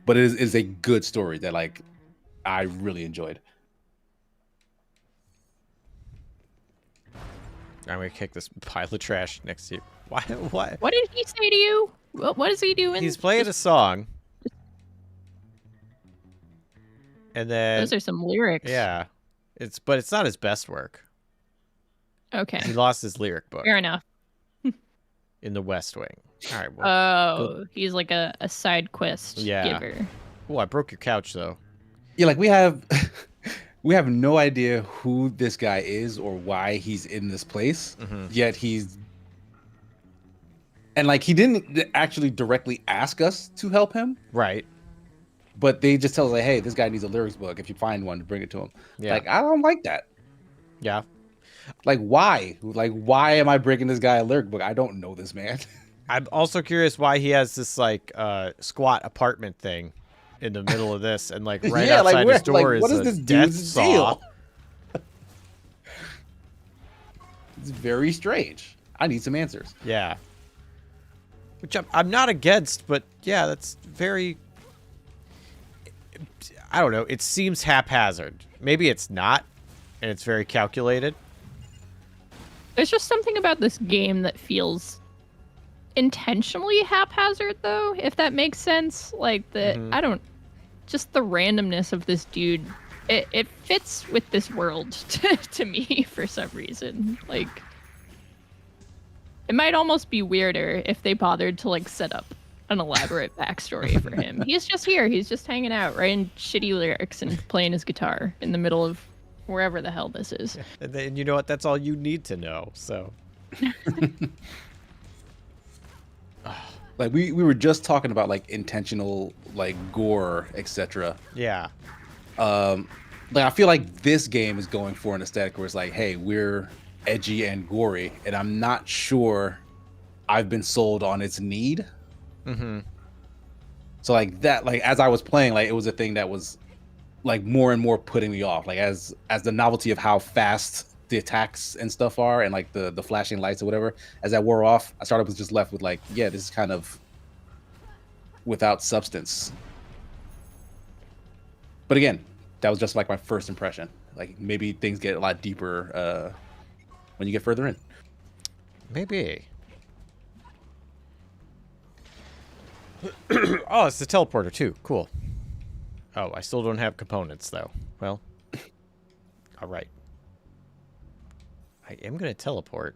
but it is a good story that like I really enjoyed. I'm gonna kick this pile of trash next to you. Why? What? What did he say to you? What is he doing? He's playing a song, and then Those are some lyrics. yeah, but it's not his best work. Okay. He lost his lyric book Fair enough. in the West Wing. All right. Well, Oh, he's like a side quest giver. oh, I broke your couch though. Yeah, like we have we have no idea who this guy is or why he's in this place. Yet and like he didn't actually directly ask us to help him, Right. but they just tell us like, hey, this guy needs a lyrics book. If you find one, to bring it to him. Yeah. Like I don't like that. Yeah. Like why? Like why am I bringing this guy a lyric book? I don't know this man. I'm also curious why he has this like squat apartment thing in the middle of this, and like right Yeah, like, outside where- his door like, is what is a this death dude's saw. deal? It's very strange. I need some answers. Yeah. Which I'm not against, but yeah, that's very. I don't know. It seems haphazard. Maybe it's not, and it's very calculated. There's just something about this game that feels intentionally haphazard, though, if that makes sense. Like I don't, just the randomness of this dude. It fits with this world to me for some reason. Like, it might almost be weirder if they bothered to like set up an elaborate backstory for him. He's just here. He's just hanging out, writing shitty lyrics and playing his guitar in the middle of wherever the hell this is. And then, you know what? That's all you need to know. So. Like we were just talking about like intentional like gore, etc. Yeah. Like I feel like this game is going for an aesthetic where it's like, hey, we're edgy and gory, and I'm not sure I've been sold on its need. So like that, like as I was playing, like it was a thing that was like more and more putting me off. Like as the novelty of how fast the attacks and stuff are, and like the flashing lights or whatever, as that wore off, I started was just left with like, yeah, this is kind of without substance. But again, that was just like my first impression. Like maybe things get a lot deeper when you get further in. Maybe. Oh, it's the teleporter too. Cool. Oh, I still don't have components though. Well, all right. I am gonna teleport.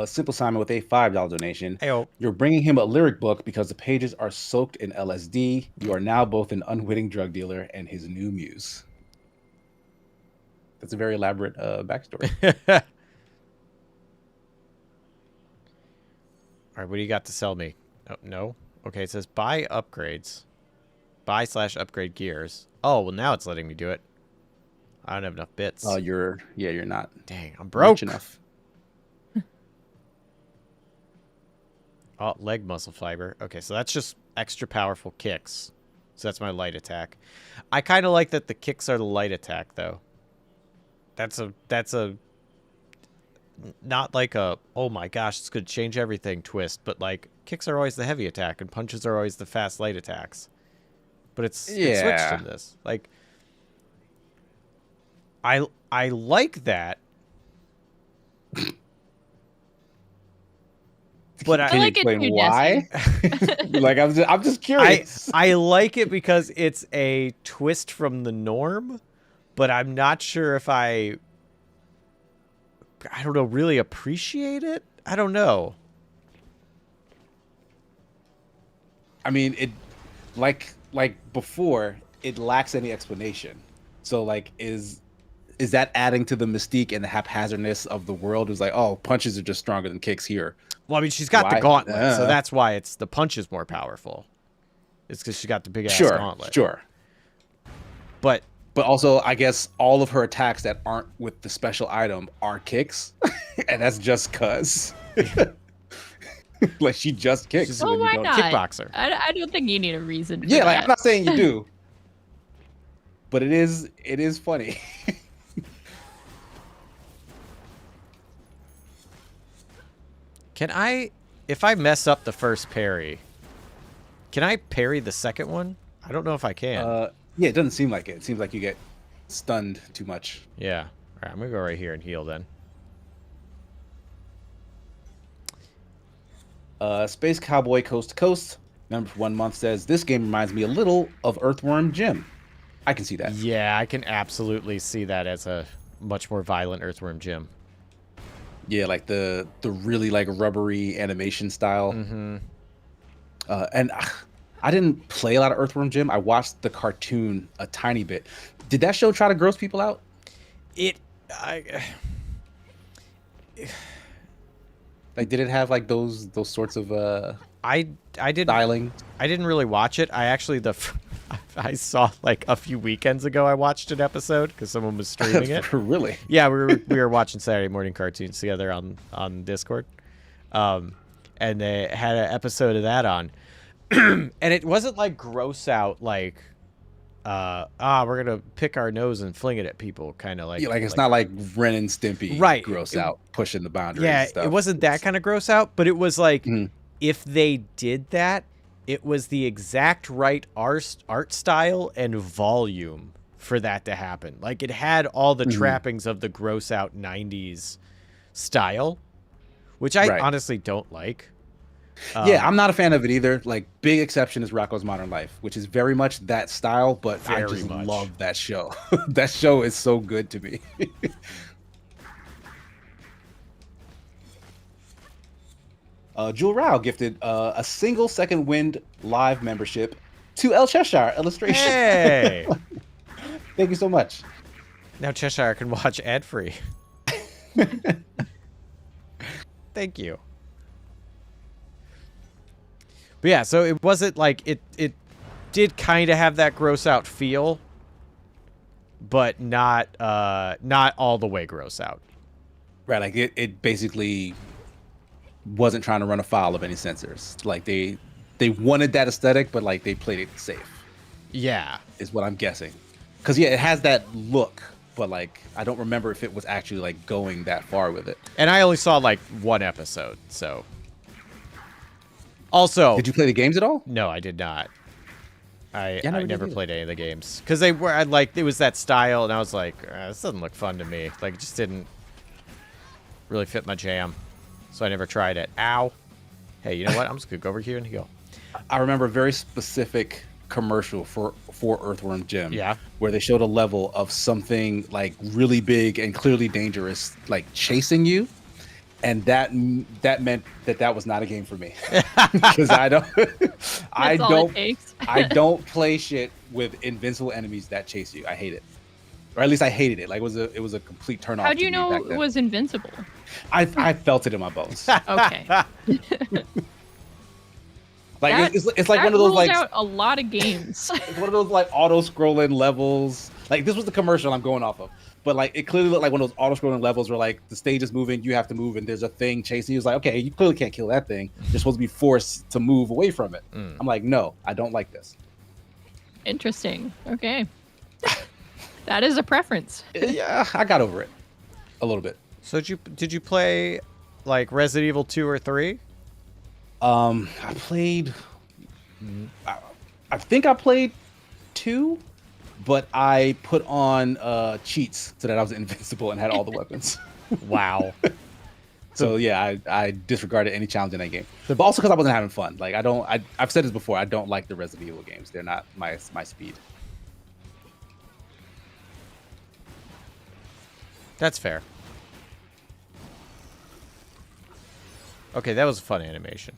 Simple Simon with a $5 donation. Ayo. You're bringing him a lyric book because the pages are soaked in LSD. You are now both an unwitting drug dealer and his new muse. That's a very elaborate backstory. All right, what do you got to sell me? Oh, no? Okay, it says buy upgrades. Buy/upgrade gears. Oh, well, now it's letting me do it. I don't have enough bits. You're not. Dang, I'm broke. Rich enough. Oh, leg muscle fiber. Okay, so that's just extra powerful kicks. So that's my light attack. I kind of like that the kicks are the light attack, though. That's a not like a, oh my gosh, it's going to change everything twist, but like kicks are always the heavy attack and punches are always the fast light attacks. But it's switched in this. Like, I like that. But Can you like it explain too, why? Like I'm just curious. I like it because it's a twist from the norm, but I'm not sure if I don't know, really appreciate it. I don't know. I mean, it like before, it lacks any explanation. So like, is that adding to the mystique and the haphazardness of the world? It's like, oh, punches are just stronger than kicks here. Well, I mean, she's got the Why? gauntlet, so that's why it's the punch is more powerful. It's because she got the big ass gauntlet. Sure. But also, I guess all of her attacks that aren't with the special item are kicks, and that's just cause. Like she just kicks. Well, why not? Kickboxer. I don't think you need a reason. For Yeah, like that. I'm not saying you do, but it is funny. Can I, if I mess up the first parry, can I parry the second one? I don't know if I can. Yeah, it doesn't seem like it. It seems like you get stunned too much. Yeah. All right, I'm going to go right here and heal then. Space Cowboy Coast to Coast, member for 1 month, says, this game reminds me a little of Earthworm Jim. I can see that. Yeah, I can absolutely see that as a much more violent Earthworm Jim. Yeah, like the really like rubbery animation style. Mm-hmm. And I didn't play a lot of Earthworm Jim. I watched the cartoon a tiny bit. Did that show try to gross people out? Like, did it have like those sorts of I didn't styling? I didn't really watch it. I actually I saw like a few weekends ago I watched an episode because someone was streaming it. Really? Yeah, we were watching Saturday morning cartoons together on Discord, and they had an episode of that on, and it wasn't like gross out like, we're gonna pick our nose and fling it at people, kind of like. Yeah, like it's not like Ren and Stimpy, right? Gross out, pushing the boundaries. Yeah, and stuff. It wasn't that kind of gross out, but it was like Mhm. if they did that, it was the exact right art style and volume for that to happen. Like it had all the trappings of the gross out 90s style, which I honestly don't like. Yeah, I'm not a fan of it either. Like, big exception is Rocko's Modern Life, which is very much that style, but I just love that show. That show is so good to me. Jewel Rao gifted a single second wind live membership to El Cheshire Illustration. Hey! Thank you so much. Now Cheshire can watch ad-free. Thank you. But yeah, so it wasn't like it did kind of have that gross out feel, but not all the way gross out. Right, like it basically wasn't trying to run afoul of any censors. Like they wanted that aesthetic, but like they played it safe. Yeah, is what I'm guessing. Because yeah, it has that look, but like I don't remember if it was actually like going that far with it. And I only saw like one episode, so. Also, did you play the games at all? No, I did not. I never never played any of the games because they were like it was that style, and I was like, this doesn't look fun to me. Like it just didn't really fit my jam, so I never tried it. Ow! Hey, you know what? I'm just gonna go over here and heal. I remember a very specific commercial for Earthworm Jim. Yeah. Where they showed a level of something like really big and clearly dangerous, like chasing you. And that meant that was not a game for me because I don't play shit with invincible enemies that chase you. I hate it, or at least I hated it. Like it was a complete turn off. How do you know it was invincible? I felt it in my bones. Okay. Like it's like one of those like out a lot of games. It's one of those like auto scrolling levels. Like this was the commercial I'm going off of. But like it clearly looked like one of those auto-scrolling levels where like the stage is moving, you have to move, and there's a thing chasing you. It's like, okay, you clearly can't kill that thing. You're supposed to be forced to move away from it. I'm like, no, I don't like this. Interesting. Okay. That is a preference. Yeah, I got over it a little bit. So did you play like Resident Evil 2 or 3? I played. I think I played 2. But I put on cheats so that I was invincible and had all the weapons. Wow. So yeah, I disregarded any challenge in that game. But also because I wasn't having fun. Like I've said this before. I don't like the Resident Evil games. They're not my speed. That's fair. Okay, that was a fun animation.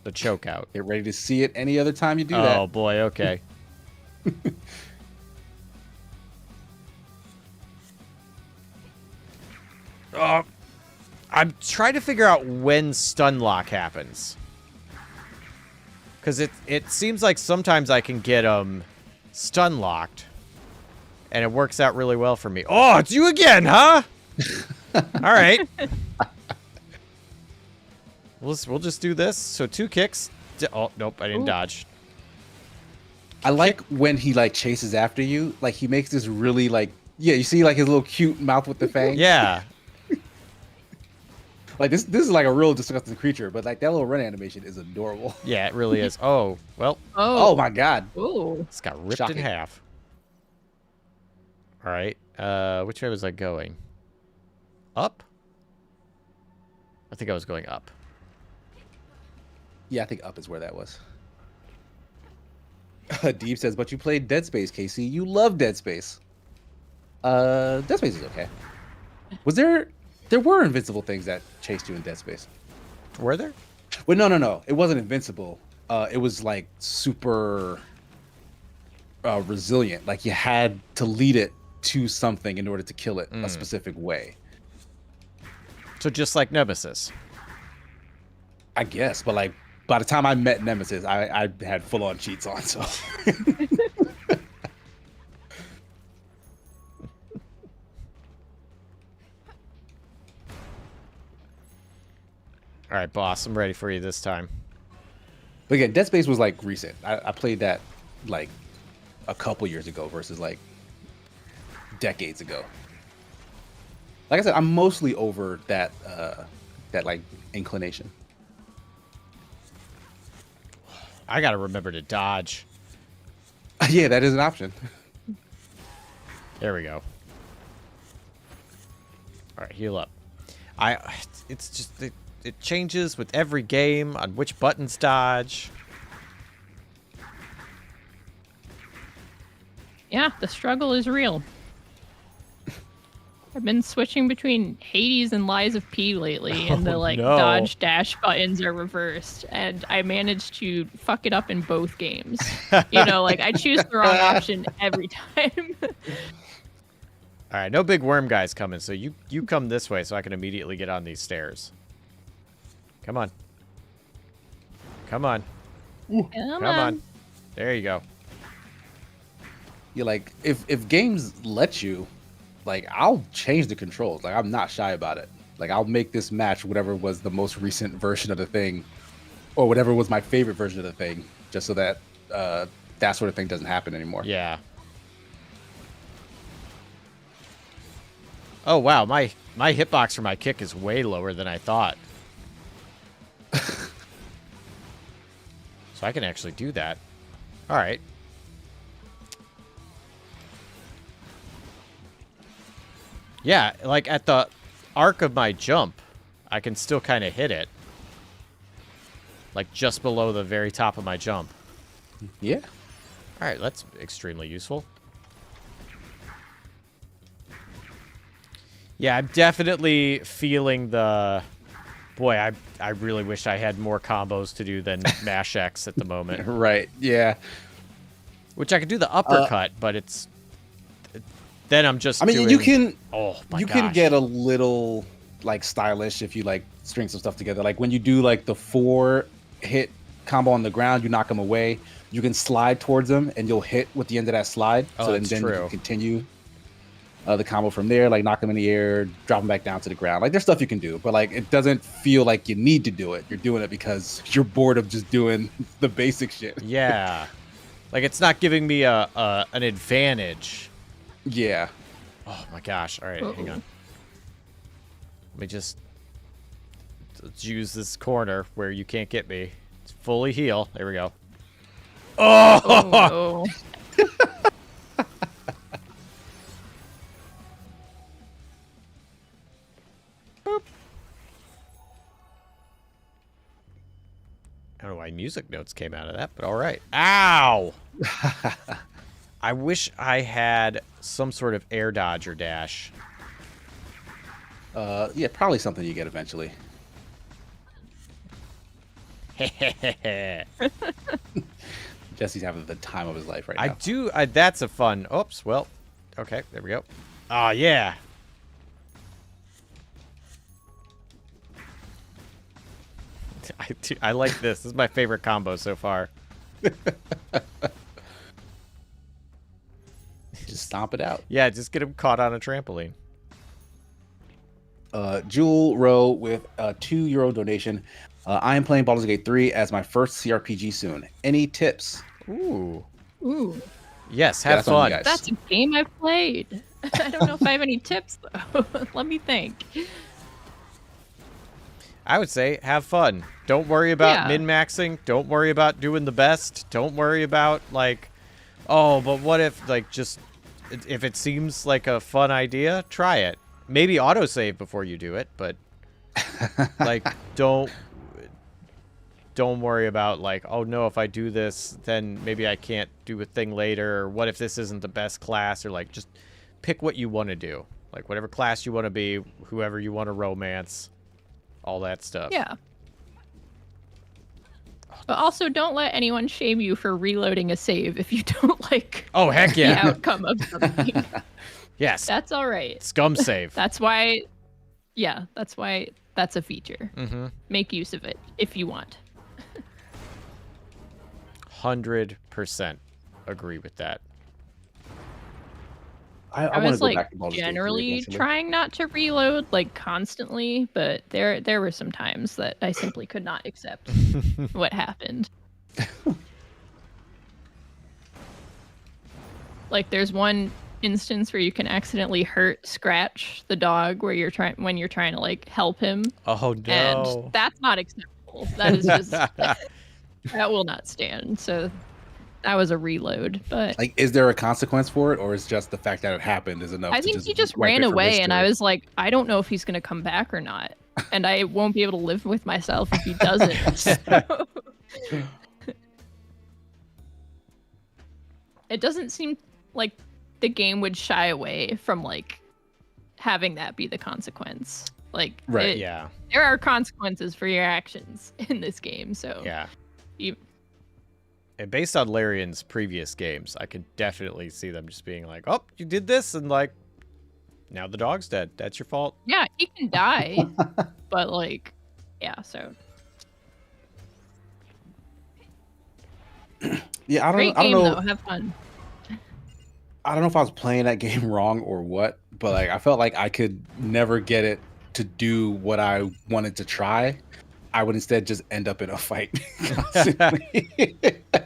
The choke out. Get ready to see it any other time you do that. Oh boy. Okay. I'm trying to figure out when stun lock happens. Because it seems like sometimes I can get stun locked. And it works out really well for me. Oh, it's you again, huh? All right. We'll just do this. So 2 kicks. Oh, nope, I didn't dodge. I like when he like chases after you. Like he makes this really like, yeah, you see like his little cute mouth with the fangs. Yeah. Like this is like a real disgusting creature, but like that little run animation is adorable. Yeah, it really is. Oh, well. Oh my god. Ooh. It's got ripped Shocking. in half. All right. Which way was I going? Up? I think I was going up. Yeah, I think up is where that was. Deep says, but you played Dead Space, Casey. You love Dead Space. Dead Space is okay. Was there were invincible things that chased you in Dead Space. Were there? Well, no. It wasn't invincible. It was like super resilient. Like you had to lead it to something in order to kill it a specific way. So just like Nemesis. I guess, but like by the time I met Nemesis, I had full on cheats on. So. All right, boss. I'm ready for you this time. But again, Dead Space was like recent. I played that like a couple years ago versus like decades ago. Like I said, I'm mostly over that like inclination. I gotta remember to dodge. Yeah, that is an option. There we go. All right, heal up. It's just it changes with every game on which buttons dodge. Yeah, the struggle is real. I've been switching between Hades and Lies of P lately, and the like no. dodge dash buttons are reversed, and I managed to fuck it up in both games. You know, like I choose the wrong option every time. All right, no big worm guys coming, so you come this way so I can immediately get on these stairs. Come on. Come on. Come on. There you go. You're like, if games let you, like I'll change the controls. Like I'm not shy about it. Like I'll make this match whatever was the most recent version of the thing, or whatever was my favorite version of the thing, just so that that sort of thing doesn't happen anymore. Yeah. Oh wow, my hitbox for my kick is way lower than I thought. So I can actually do that. All right. Yeah, like at the arc of my jump, I can still kind of hit it. Like just below the very top of my jump. Yeah. All right, that's extremely useful. Yeah, I'm definitely feeling the... Boy, I really wish I had more combos to do than Mash X at the moment. Right, yeah. Which I could do the uppercut, but it's... Then I'm just doing... you can... Oh, my You gosh. can get a little, like, stylish if you, like, string some stuff together. Like, when you do, like, the 4-hit combo on the ground, you knock them away. You can slide towards them, and you'll hit with the end of that slide. Oh, so that's then true. you can continue the combo from there, like knock them in the air, drop them back down to the ground. Like there's stuff you can do, but like it doesn't feel like you need to do it. You're doing it because you're bored of just doing the basic shit. Yeah. Like it's not giving me an advantage. Yeah. Oh my gosh. All right, hang on. Let me just let's use this corner where you can't get me. It's fully heal. There we go. Oh, no. I don't know why music notes came out of that, but all right. Ow! I wish I had some sort of air dodge or dash. Yeah, probably something you get eventually. Jesse's having the time of his life right I now. do. That's a fun. Oops. Well. Okay. There we go. Oh yeah. I like this. This is my favorite combo so far. Just stomp it out. Yeah, just get him caught on a trampoline. Jewel Rowe with a €2 donation. I am playing Baldur's Gate 3 as my first CRPG soon. Any tips? Ooh. Ooh, Yes, Yeah, have that's on you fun. guys. that's a game I've played. I don't know if I have any tips though. Let me think. I would say have fun. Don't worry about Yeah. min-maxing. Don't worry about doing the best. Don't worry about like, oh, but what if like just if it seems like a fun idea, try it. Maybe autosave before you do it, but like don't worry about like, oh no, if I do this, then maybe I can't do a thing later, or what if this isn't the best class, or like just pick what you want to do. Like whatever class you want to be, whoever you want to romance. All that stuff. Yeah. But also, don't let anyone shame you for reloading a save if you don't like Oh, heck the yeah. outcome of something. Yes. That's all right. Scum save. That's why, yeah, that's why that's a feature. Mm-hmm. Make use of it if you want. 100% agree with that. I I want to was go like back to Baldur's Gate 3 generally eventually. trying not to reload like constantly, but there were some times that I simply could not accept what happened. Like there's one instance where you can accidentally scratch the dog where you're trying to like help him, Oh, no. and that's not acceptable. That is just that will not stand. So that was a reload, but Like, is there a consequence for it, or is just the fact that it happened is enough? I to think he just wipe ran it from away, and I history? was like, I don't know if he's gonna come back or not, and I won't be able to live with myself if he doesn't. So... It doesn't seem like the game would shy away from like having that be the consequence. Like, Right, Yeah. there are consequences for your actions in this game. So Yeah. you, And based on Larian's previous games, I could definitely see them just being like, oh, you did this, and like, now the dog's dead. That's your fault. yeah, he can die, but like, yeah. So Yeah, great I don't game know. though. Have fun. I don't know if I was playing that game wrong or what, but like I felt like I could never get it to do what I wanted to try. I would instead just end up in a fight constantly. I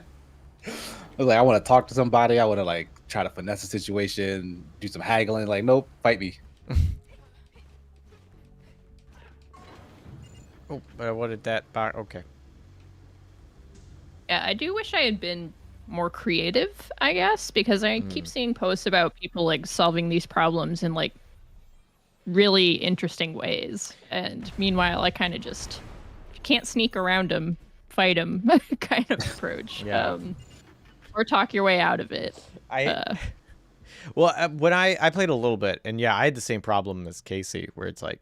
was like, I want to talk to somebody. I want to like try to finesse a situation, do some haggling. Like, nope, fight me. Oh, but what did that bar? Okay. Yeah, I do wish I had been more creative, I guess, because I keep seeing posts about people like solving these problems in like really interesting ways. And meanwhile, I kind of just can't sneak around them, fight them kind of approach. Yeah. Or talk your way out of it. Well, when I played a little bit, and yeah, I had the same problem as Casey, where it's like,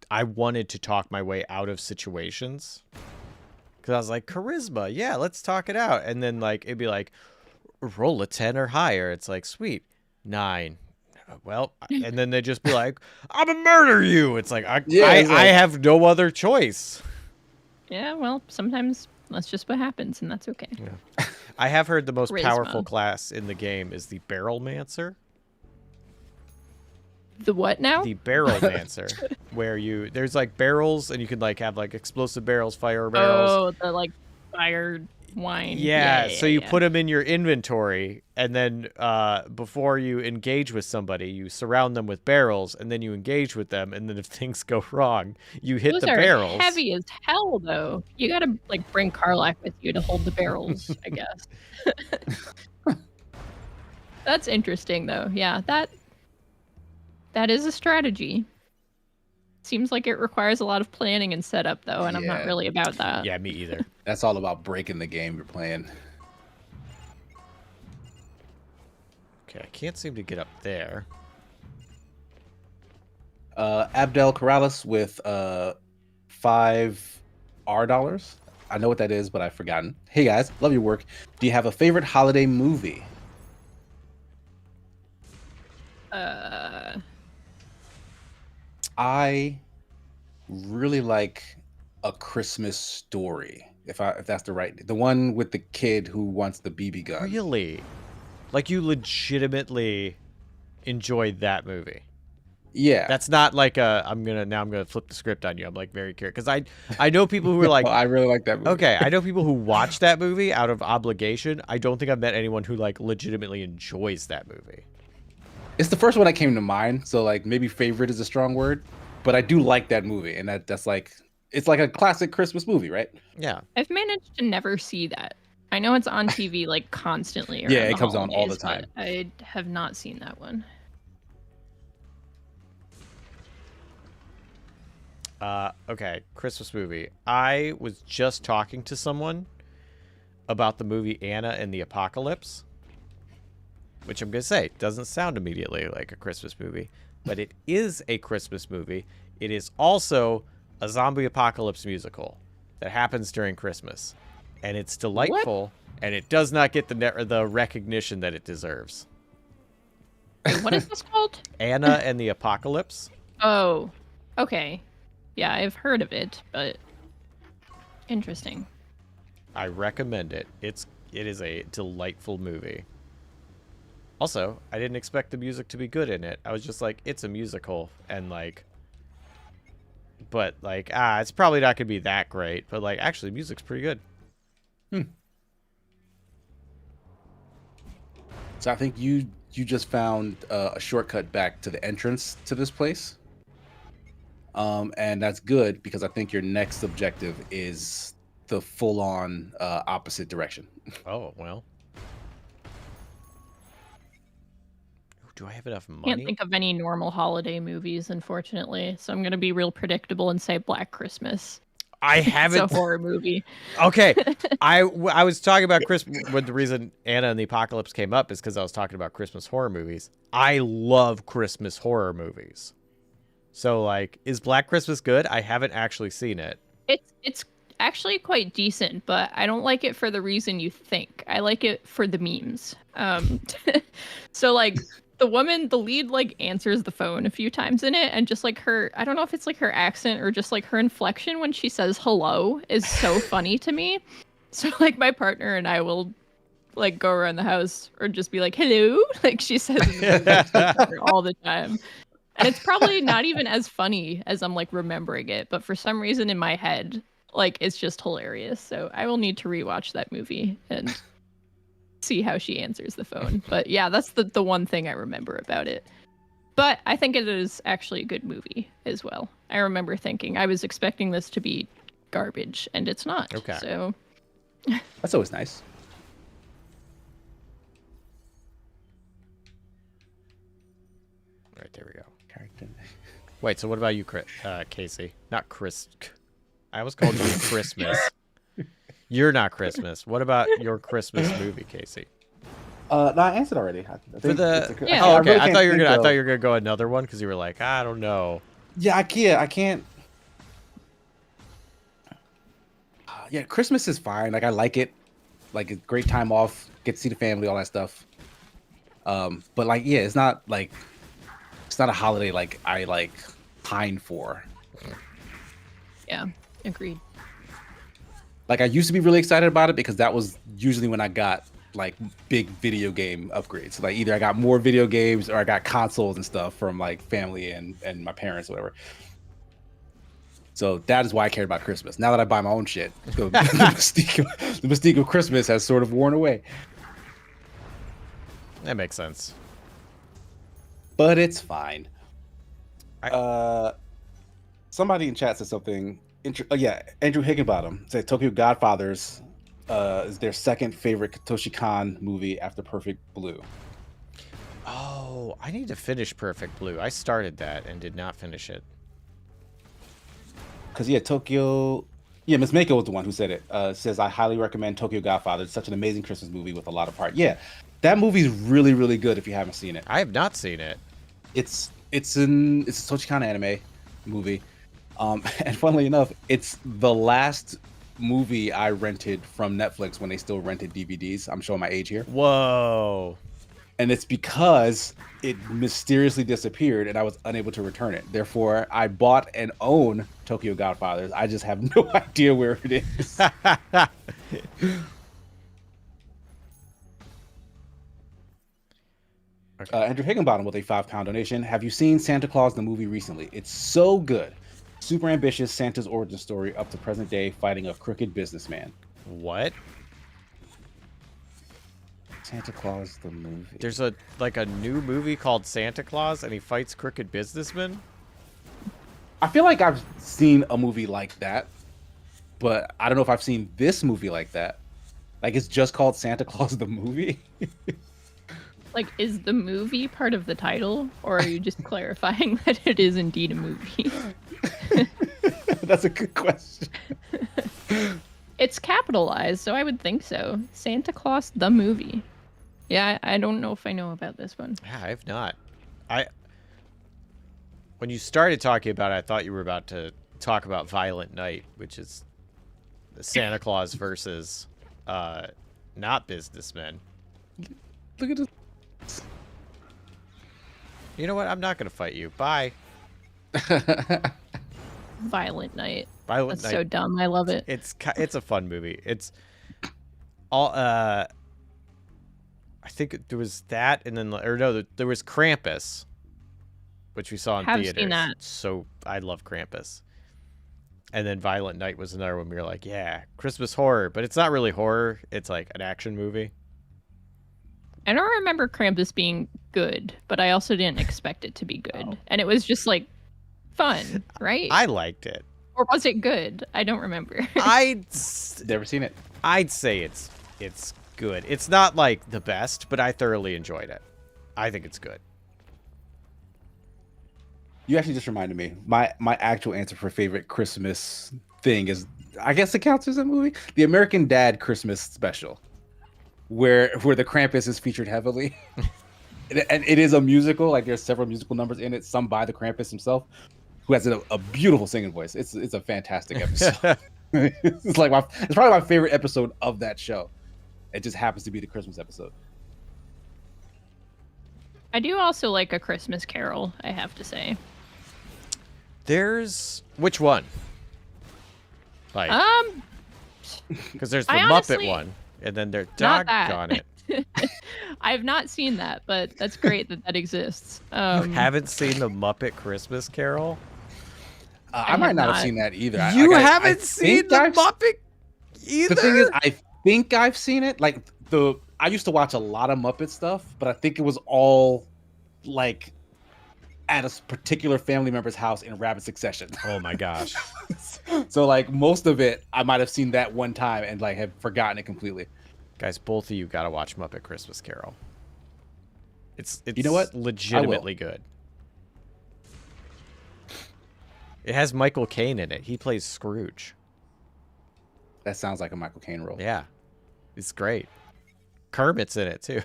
I wanted to talk my way out of situations. Because I was like, charisma, yeah, let's talk it out. And then, like, it'd be like, roll a 10 or higher. It's like, sweet, 9. Well, and then they'd just be like, I'm gonna murder you. It's like, I have no other choice. Yeah, well, sometimes that's just what happens, and that's okay. Yeah. I have heard the most Charisma. powerful class in the game is the Barrelmancer. The what now? The Barrelmancer, where there's like barrels, and you can like have like explosive barrels, fire barrels. Oh, the like fired wine. Yeah, so you put them in your inventory, and then before you engage with somebody, you surround them with barrels, and then you engage with them, and then if things go wrong, you hit Those the are barrels. heavy as hell, though. You gotta like bring Karlach with you to hold the barrels, I guess. That's interesting, though. Yeah, that is a strategy. Seems like it requires a lot of planning and setup, though, and I'm not Yeah. really about that. Yeah, me either. That's all about breaking the game you're playing. Okay, I can't seem to get up there. Abdel Corrales with $5 R. I know what that is, but I've forgotten. Hey guys, love your work. Do you have a favorite holiday movie? I really like A Christmas Story. If that's the one with the kid who wants the BB gun. Really? Like you legitimately enjoyed that movie? Yeah. That's not like I'm gonna flip the script on you. I'm like very curious because I know people who are like, I really like that movie. okay, I know people who watch that movie out of obligation. I don't think I've met anyone who like legitimately enjoys that movie. It's the first one that came to mind, so like maybe favorite is a strong word, but I do like that movie, and that's like it's like a classic Christmas movie, right? Yeah. I've managed to never see that. I know it's on TV like constantly. Yeah, around it the comes on all the holidays, time. but I have not seen that one. Okay, Christmas movie. I was just talking to someone about the movie Anna and the Apocalypse, which I'm going to say doesn't sound immediately like a Christmas movie, but it is a Christmas movie. It is also a zombie apocalypse musical that happens during Christmas, and it's delightful, and it does not get the recognition that it deserves. Wait, what is this called? Anna and the Apocalypse. Oh, okay. Yeah, I've heard of it, but interesting. I recommend it. It is a delightful movie. Also, I didn't expect the music to be good in it. I was just like, it's a musical, and like, but like, it's probably not gonna be that great. But like, actually, music's pretty good. So I think you just found a shortcut back to the entrance to this place. And that's good because I think your next objective is the full-on opposite direction. Oh well. Do I have enough money? Can't think of any normal holiday movies, unfortunately. So I'm gonna be real predictable and say Black Christmas. I It's haven't. a horror movie. Okay, I was talking about Christmas. When the reason Anna and the Apocalypse came up is because I was talking about Christmas horror movies. I love Christmas horror movies. So like, is Black Christmas good? I haven't actually seen it. It's actually quite decent, but I don't like it for the reason you think. I like it for the memes. So like the lead like answers the phone a few times in it, and just like I don't know if it's like her accent or just like her inflection when she says hello is so funny to me. So like my partner and I will like go around the house or just be like hello, like she says all the time. And it's probably not even as funny as I'm like remembering it, but for some reason in my head, like it's just hilarious. So I will need to rewatch that movie and see how she answers the phone. But yeah, that's the one thing I remember about it. But I think it is actually a good movie as well. I remember thinking I was expecting this to be garbage, and it's not. Okay. So That's always nice. Right, there we go. Character. Wait, so what about you, Casey? Not Chris. I almost called you Christmas. You're not Christmas. What about your Christmas movie, Casey? No, I answered already. I think For the Yeah. oh, okay. really I thought you were can't think gonna go another one because you were like, I don't know. Yeah, I can't. Yeah, Christmas is fine. Like I like it. Like a great time off. Get to see the family, all that stuff. But like, yeah, it's not a holiday like I like pine for. yeah, agreed. Like I used to be really excited about it because that was usually when I got like big video game upgrades. Like either I got more video games or I got consoles and stuff from like family and my parents or whatever. So that is why I cared about Christmas. Now that I buy my own shit, the mystique of Christmas has sort of worn away. That makes sense. But it's fine. Somebody in chat said something. Yeah, Andrew Higginbottom said Tokyo Godfathers is their second favorite Satoshi Kon movie after Perfect Blue. Oh, I need to finish Perfect Blue. I started that and did not finish it. Because Miss Mako was the one who said it. Says I highly recommend Tokyo Godfathers. It's such an amazing Christmas movie with a lot of heart. Yeah, that movie's really, really good if you haven't seen it. I have not seen it. It's a Satoshi Kon anime movie. And funnily enough, it's the last movie I rented from Netflix when they still rented DVDs. I'm showing my age here. Whoa. And it's because it mysteriously disappeared and I was unable to return it. Therefore, I bought and own Tokyo Godfathers. I just have no idea where it is. Andrew Higginbottom with a £5 donation. Have you seen Santa Claus the movie recently? It's so good. Super ambitious Santa's origin story up to present day fighting a crooked businessman. What? Santa Claus the movie. There's a new movie called Santa Claus and he fights crooked businessmen? I feel like I've seen a movie like that, but I don't know if I've seen this movie like that. Like it's just called Santa Claus the movie. Like, is the movie part of the title, or are you just clarifying that it is indeed a movie? That's a good question. It's capitalized, so I would think so. Santa Claus the movie. Yeah, I don't know if I know about this one. Yeah, I've not. When you started talking about it, I thought you were about to talk about Violent Night, which is Santa Claus versus not businessmen. Look at this. You know what? I'm not going to fight you. Bye. Violent Night. Violent That's Night. so dumb. I love it. It's a fun movie. It's all I think there was that, and then there was Krampus, which we saw in Have theaters. seen that. So I love Krampus. And then Violent Night was another one we were like, yeah, Christmas horror, but it's not really horror. It's like an action movie. I don't remember Krampus being good, but I also didn't expect it to be good. Oh. And it was just like fun, right? I liked it. Or was it good? I don't remember. Never seen it. I'd say it's good. It's not like the best, but I thoroughly enjoyed it. I think it's good. You actually just reminded me. My actual answer for favorite Christmas thing is, I guess it counts as a movie, the American Dad Christmas special, where the Krampus is featured heavily. And it is a musical. Like there's several musical numbers in it, some by the Krampus himself, who has a beautiful singing voice. It's a fantastic episode. It's probably my favorite episode of that show. It just happens to be the Christmas episode. I do also like A Christmas Carol, I have to say. There's which one? Like, because there's the I Muppet honestly- one, and then there's Not that. doggone it. I have not seen that, but that's great that exists. Haven't seen the Muppet Christmas Carol? I might have not have not. seen that either. You I haven't seen think the I've- Muppet either? The thing is, I think I've seen it. Like I used to watch a lot of Muppet stuff, but I think it was all like at a particular family member's house in rapid succession. Oh my gosh. So like most of it, I might have seen that one time and like have forgotten it completely. Guys, both of you got to watch Muppet Christmas Carol. It's You know what? legitimately good. It has Michael Caine in it. He plays Scrooge. That sounds like a Michael Caine role. Yeah. It's great. Kermit's in it too.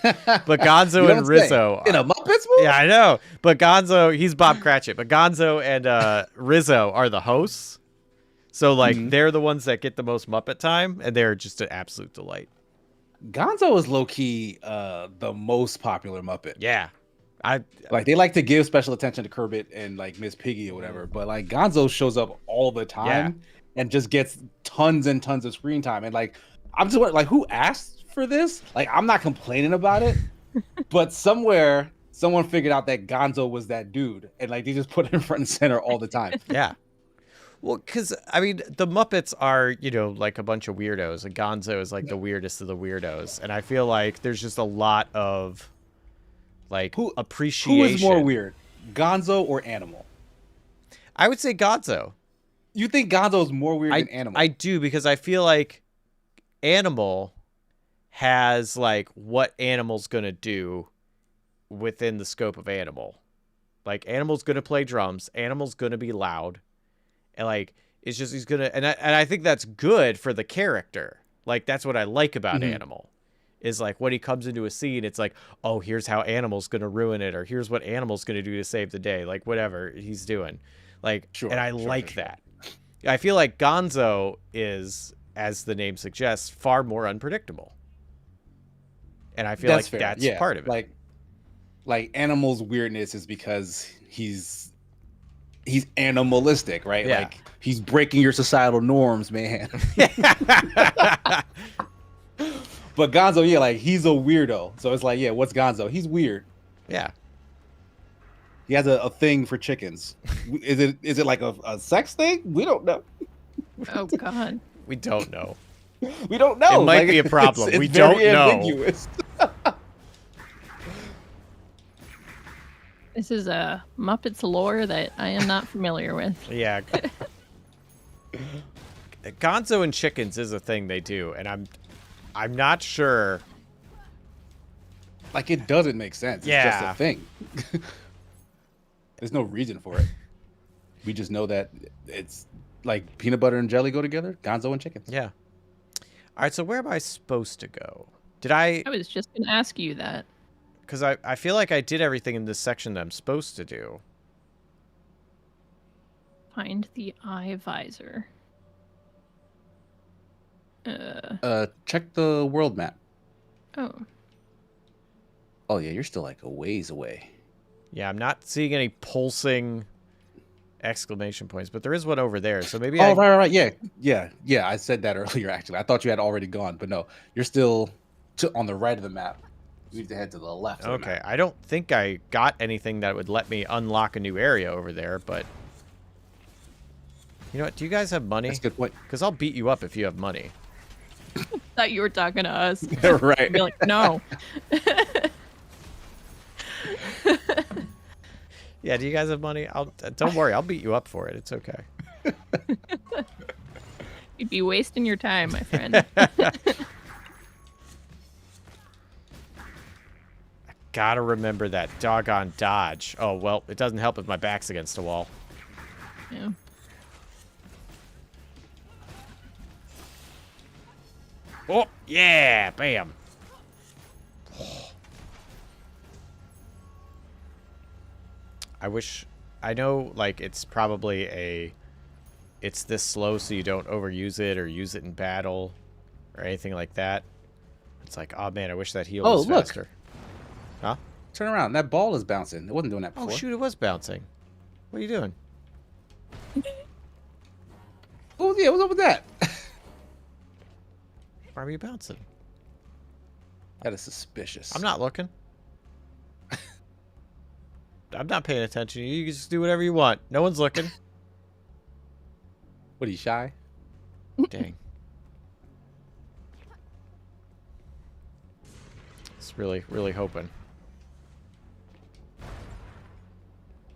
But Gonzo You and don't say. Rizzo In a Muppets movie? Yeah, I know. But Gonzo, he's Bob Cratchit. But Gonzo and Rizzo are the hosts. So, like, they're the ones that get the most Muppet time, and they're just an absolute delight. Gonzo is low-key the most popular Muppet. Yeah. Like, they like to give special attention to Kermit and, like, Miss Piggy or whatever. But, like, Gonzo shows up all the time and just gets tons and tons of screen time. And, like, I'm just wondering, like, who asked for this? Like, I'm not complaining about it. But somewhere, someone figured out that Gonzo was that dude. And, like, they just put it in front and center all the time. Yeah. Well, because, I mean, the Muppets are, you know, like a bunch of weirdos. And Gonzo is, like, the weirdest of the weirdos. And I feel like there's just a lot of, like, appreciation. Who is more weird, Gonzo or Animal? I would say Gonzo. You think Gonzo is more weird than Animal? I do, because I feel like Animal has, like, what Animal's going to do within the scope of Animal. Like, Animal's going to play drums. Animal's going to be loud. And, like, it's just, he's going to, and I think that's good for the character. Like, that's what I like about Animal. Is, like, when he comes into a scene, it's like, oh, here's how Animal's going to ruin it. Or here's what Animal's going to do to save the day. Like, whatever he's doing. Like, and I like that. I feel like Gonzo is, as the name suggests, far more unpredictable. And I feel like fair. that's Yeah, part of it. Like Animal's weirdness is because he's animalistic, right? Yeah. Like he's breaking your societal norms, man. But Gonzo, yeah, like he's a weirdo. So it's like, yeah, what's Gonzo? He's weird. Yeah. He has a thing for chickens. Is it like a sex thing? We don't know. Oh God. We don't know. We don't know. It might Like, be a problem. It's We very don't know. ambiguous. This is a Muppets lore that I am not familiar with. Yeah. Gonzo and chickens is a thing they do, and I'm not sure. Like it doesn't make sense. Yeah. It's just a thing. There's no reason for it. We just know that it's like peanut butter and jelly go together. Gonzo and chickens. Yeah. All right, so where am I supposed to go? Did I... I was just gonna ask you that. Because I feel like I did everything in this section that I'm supposed to do. Find the eye visor. Check the world map. Oh. Oh yeah, you're still like a ways away. Yeah, I'm not seeing any pulsing exclamation points, but there is one over there, so maybe Oh, right. Yeah. I said that earlier, actually. I thought you had already gone, but no. You're still on the right of the map. You need to head to the left of the Okay, map. I don't think I got anything that would let me unlock a new area over there, but... You know what, do you guys have money? That's a good point. Because I'll beat you up if you have money. Thought you were talking to us. Right. I'd be like, no. Yeah, do you guys have money? Don't worry, I'll beat you up for it. It's okay. You'd be wasting your time, my friend. Gotta remember that doggone dodge. Oh, well, it doesn't help if my back's against a wall. Yeah. Oh, yeah, bam. I know, like, it's probably it's this slow so you don't overuse it or use it in battle or anything like that. It's like, oh man, I wish that heal was look. faster. Huh? Turn around. That ball is bouncing. It wasn't doing that Oh before. shoot, it was bouncing. What are you doing? Oh yeah, what's up with that? Why are you bouncing? That is suspicious. I'm not looking. I'm not paying attention. You can just do whatever you want. No one's looking. What, are you shy? Dang. It's really, really hoping.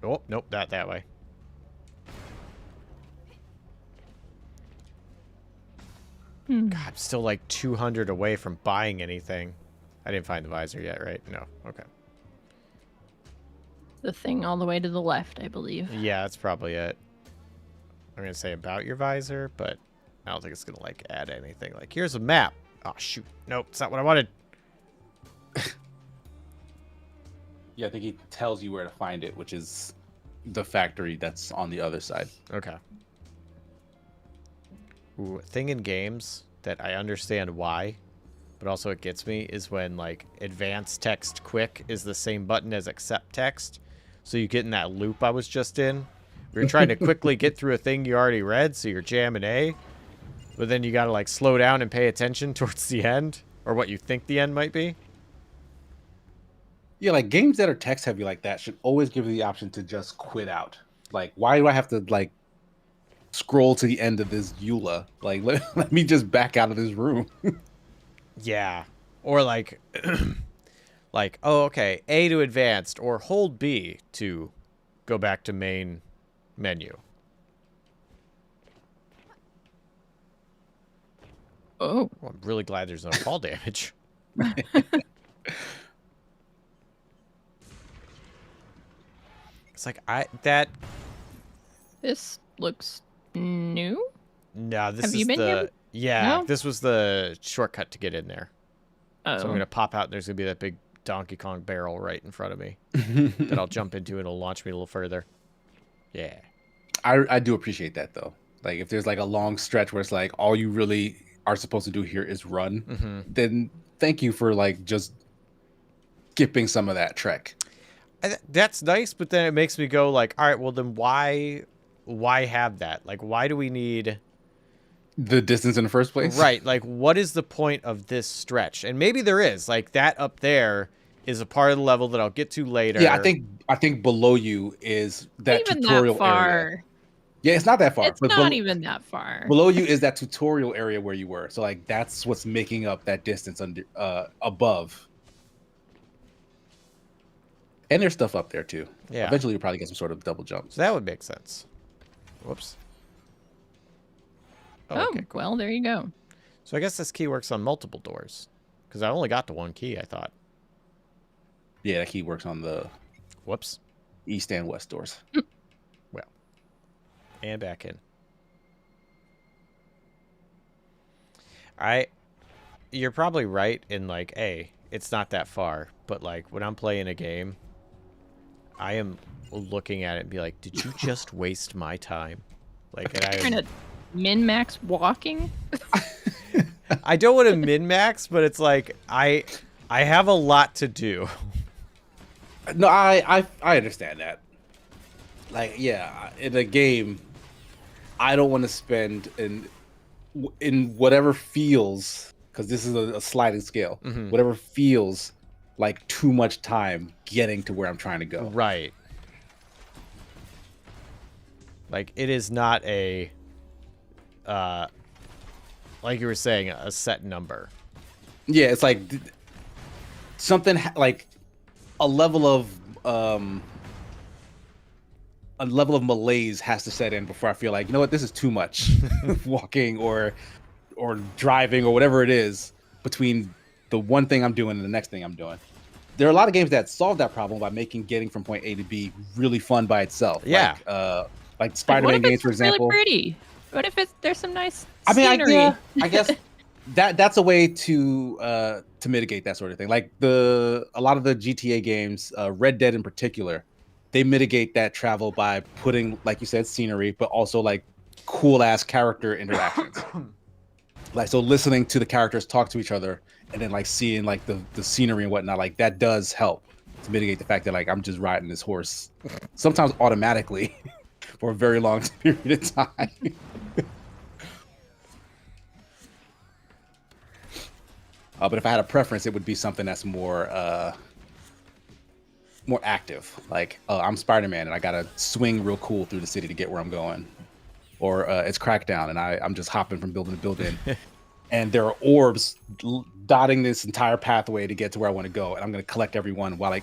Oh, nope, not that way. God, I'm still like 200 away from buying anything. I didn't find the visor yet, right? No. Okay. The thing all the way to the left, I believe. Yeah, that's probably it. I'm going to say about your visor, but I don't think it's going to, like, add anything. Like, here's a map. Oh, shoot. Nope, it's not what I wanted. Yeah, I think he tells you where to find it, which is the factory that's on the other side. Okay. Ooh, thing in games that I understand why, but also it gets me, is when, like, advanced text quick is the same button as accept text. So you get in that loop I was just in. You're trying to quickly get through a thing you already read, so you're jamming A. But then you gotta, like, slow down and pay attention towards the end, or what you think the end might be. Yeah, like games that are text heavy like that should always give you the option to just quit out. Like, why do I have to, like, scroll to the end of this EULA? Like, let me just back out of this room. Yeah. Or, like, like, oh, okay, A to advanced, or hold B to go back to main menu. Oh. Well, I'm really glad there's no fall damage. It's like, This looks new? No, this Have is you been here? Yeah, No? this was the shortcut to get in there. Oh. So I'm going to pop out, and there's going to be that big Donkey Kong barrel right in front of me that I'll jump into, and it'll launch me a little further. Yeah. I do appreciate that, though. Like if there's like a long stretch where it's like all you really are supposed to do here is run, then thank you for like just skipping some of that trek. That's nice, but then it makes me go like, all right, well then why have that? Like, why do we need the distance in the first place? Right. Like, what is the point of this stretch? And maybe there is. Like, that up there is a part of the level that I'll get to later. Yeah, I think below you is that even tutorial that far. area. Yeah, it's not that far. It's not even that far. Below you is that tutorial area where you were. So like that's what's making up that distance under above. And there's stuff up there too. Yeah. Eventually you'll probably get some sort of double jump. So that would make sense. Whoops. Oh, okay, cool. Well, there you go. So I guess this key works on multiple doors. Because I only got to one key, I thought. Yeah, that key works on the Whoops. east and west doors. Well. And back in. You're probably right in like, hey, it's not that far. But like when I'm playing a game, I am looking at it and be like, did you just waste my time? Like, and Trying to min-max walking? I don't want to min-max, but it's like I have a lot to do. No, I understand that. Like, yeah, in a game, I don't want to spend in whatever feels, because this is a sliding scale, whatever feels like too much time getting to where I'm trying to go. Right. Like, it is not a, like you were saying, a set number. Yeah, it's like something like a level of malaise has to set in before I feel like, you know what, this is too much walking or driving or whatever it is between the one thing I'm doing and the next thing I'm doing. There are a lot of games that solve that problem by making getting from point A to B really fun by itself. Yeah. Like Spider-Man games, for example. Really pretty. What if there's some nice scenery? I guess Mm-hmm. that's a way to mitigate that sort of thing. Like a lot of the GTA games, Red Dead in particular, they mitigate that travel by putting, like you said, scenery, but also like cool ass character interactions. Like, so listening to the characters talk to each other and then like seeing like the scenery and whatnot, like that does help to mitigate the fact that like I'm just riding this horse sometimes automatically for a very long period of time. But if I had a preference, it would be something that's more active. Like, I'm Spider-Man and I gotta swing real cool through the city to get where I'm going. Or it's Crackdown and I'm just hopping from building to building. And there are orbs dotting this entire pathway to get to where I want to go. And I'm gonna collect everyone while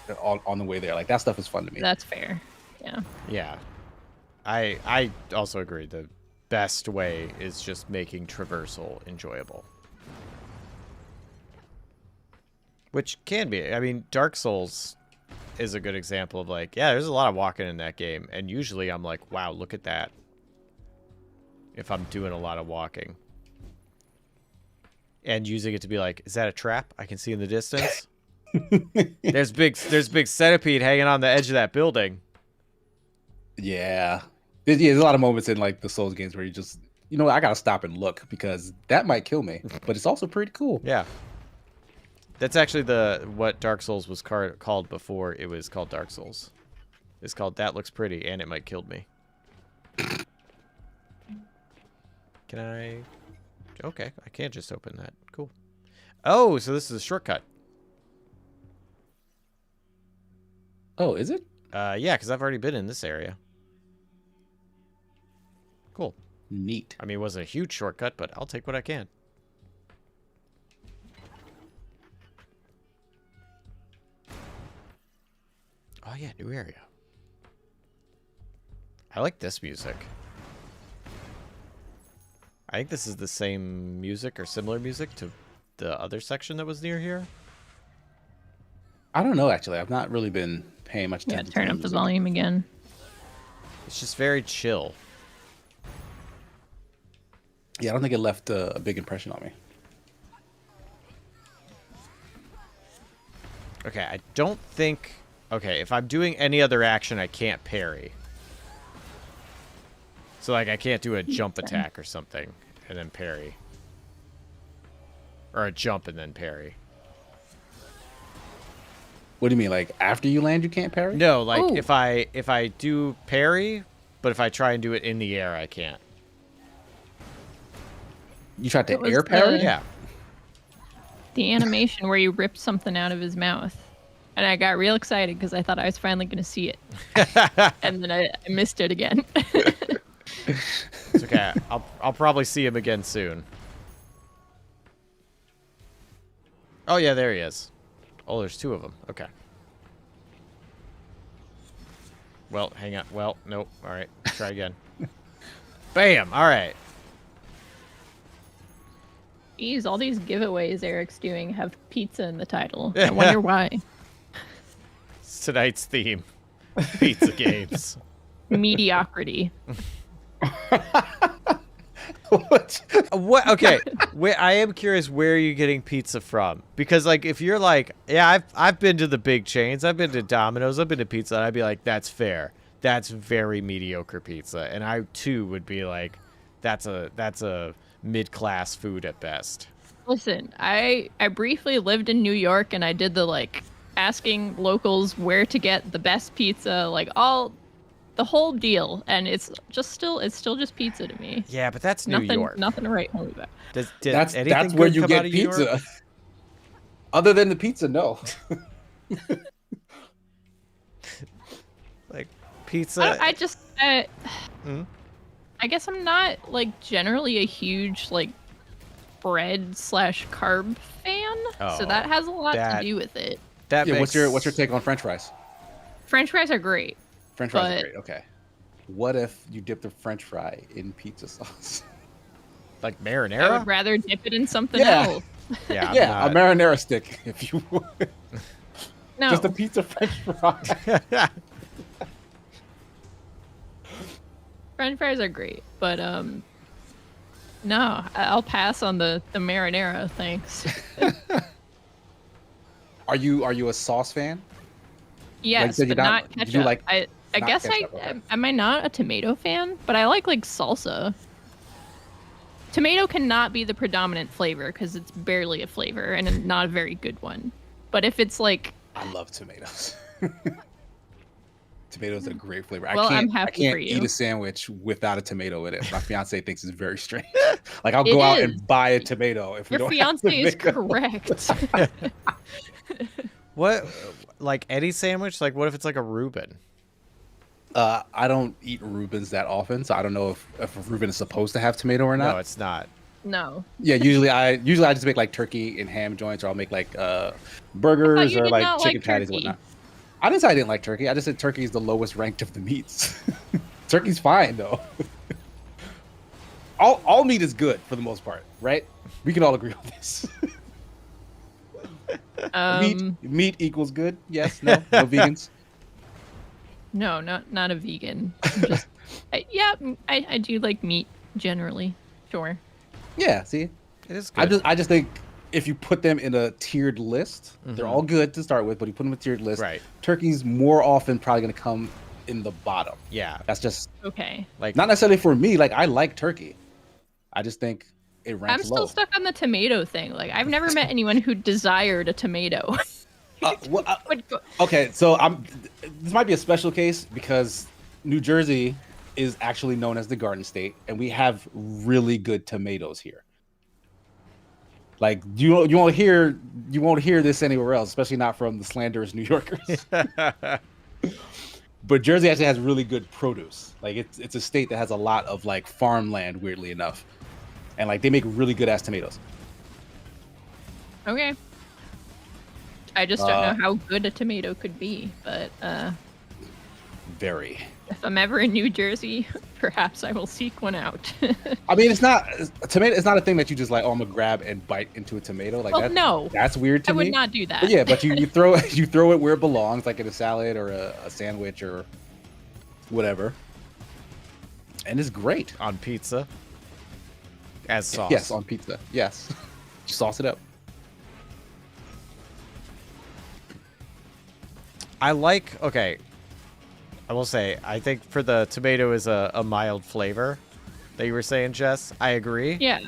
on the way there. Like, that stuff is fun to me. That's fair. Yeah. Yeah. I also agree. The best way is just making traversal enjoyable. Which can be. I mean, Dark Souls is a good example of like, yeah, there's a lot of walking in that game. And usually I'm like, wow, look at that. If I'm doing a lot of walking. And using it to be like, is that a trap I can see in the distance? There's big centipede hanging on the edge of that building. Yeah. There's a lot of moments in like the Souls games where you just, you know, I gotta stop and look because that might kill me. But it's also pretty cool. Yeah. That's actually what Dark Souls was called before it was called Dark Souls. It's called That Looks Pretty and It Might Killed Me. Can I? Okay, I can't just open that. Cool. Oh, so this is a shortcut. Oh, is it? Yeah, because I've already been in this area. Cool. Neat. I mean, it wasn't a huge shortcut, but I'll take what I can. Oh, yeah, new area. I like this music. I think this is the same music or similar music to the other section that was near here. I don't know, actually. I've not really been paying much attention. Yeah, turn up the volume again. It's just very chill. Yeah, I don't think it left a big impression on me. Okay, I don't think... Okay, if I'm doing any other action, I can't parry. So like I can't do a jump attack or something and then parry. Or a jump and then parry. What do you mean? Like after you land, you can't parry? No, like Ooh. if I do parry, but if I try and do it in the air, I can't. You tried to What was air parry? the- Yeah. The animation where you ripped something out of his mouth. And I got real excited because I thought I was finally going to see it. And then I missed it again. It's okay. I'll probably see him again soon. Oh yeah, there he is. Oh, there's 2 of them. Okay. Well, hang on. Well, nope. All right. Try again. Bam. All right. Jeez, all these giveaways Eric's doing have pizza in the title. I wonder why. It's tonight's theme. Pizza games. Mediocrity. What? What? Okay. I am curious where you're getting pizza from, because like if you're like, yeah, I've been to the big chains, I've been to Domino's, I've been to pizza, and I'd be like, that's fair. That's very mediocre pizza, and I too would be like, that's a mid-class food at best. Listen, I briefly lived in New York and I did the like asking locals where to get the best pizza, like the whole deal, and it's still just pizza to me. Yeah, but that's New Nothing, York. nothing to write home about. Did That's anything where good you come get out of New York? pizza. Other than the pizza, no. Like pizza. I just Hmm? I guess I'm not like generally a huge like bread/carb fan, Oh, so that has a lot that- to do with it. That Yeah, makes, what's your take on French fries? French fries are great. French fries But- are great. Okay. What if you dip the French fry in pizza sauce? like I marinara? would rather dip it in something Yeah. else. Yeah, I'm Yeah, a not- marinara stick, if you would. No, Just a pizza French fry. French fries are great, but no, I'll pass on the marinara. Thanks. Are you a sauce fan? Yes, said, you're but not- not you ketchup. like I not guess ketchup, okay. am I not a tomato fan? But I like salsa. Tomato cannot be the predominant flavor because it's barely a flavor and not a very good one. But if it's like, I love tomatoes. Tomatoes are a great flavor. Well, I I'm can't, happy I for can't you. eat a sandwich without a tomato in it. My fiance thinks it's very strange. Like I'll It go out is. and buy a tomato if we your don't have fiance is tomato. correct. What? Like any sandwich? Like what if it's like a Reuben? I don't eat Reubens that often, so I don't know if a Reuben is supposed to have tomato or not. No, it's not. No. Yeah, usually I just make like turkey and ham joints, or I'll make like burgers you or did like not chicken like patties and turkey. whatnot. I didn't say I didn't like turkey. I just said turkey is the lowest ranked of the meats. Turkey's fine though. all meat is good for the most part, right? We can all agree on this. Meat equals good. Yes, no vegans. No, not a vegan. I'm just, I do like meat generally. Sure. Yeah, see, It is good. I just think if you put them in a tiered list, they're all good to start with, but you put them in a tiered list, Right. turkey's more often probably going to come in the bottom. Yeah. That's just Okay. Like not necessarily for me. Like I like turkey. I just think it ranks I'm still low. stuck on the tomato thing. Like I've never met anyone who desired a tomato. Would go- Okay, so this might be a special case because New Jersey is actually known as the Garden State, and we have really good tomatoes here. Like you won't hear this anywhere else, especially not from the slanderous New Yorkers. But Jersey actually has really good produce. Like it's a state that has a lot of like farmland, weirdly enough, and like they make really good ass tomatoes. Okay. I just don't know how good a tomato could be, but Very. if I'm ever in New Jersey, perhaps I will seek one out. I mean, it's not a tomato. It's not a thing that you just like. Oh, I'm gonna grab and bite into a tomato. Like Well, that. no. That's weird to I me. would not do that. But yeah, but you throw it where it belongs, like in a salad or a sandwich or whatever, and it's great. on pizza. As sauce. Yes, on pizza. Yes, just sauce it up. I like, okay. I will say, I think for the tomato is a mild flavor that you were saying, Jess. I agree. Yeah.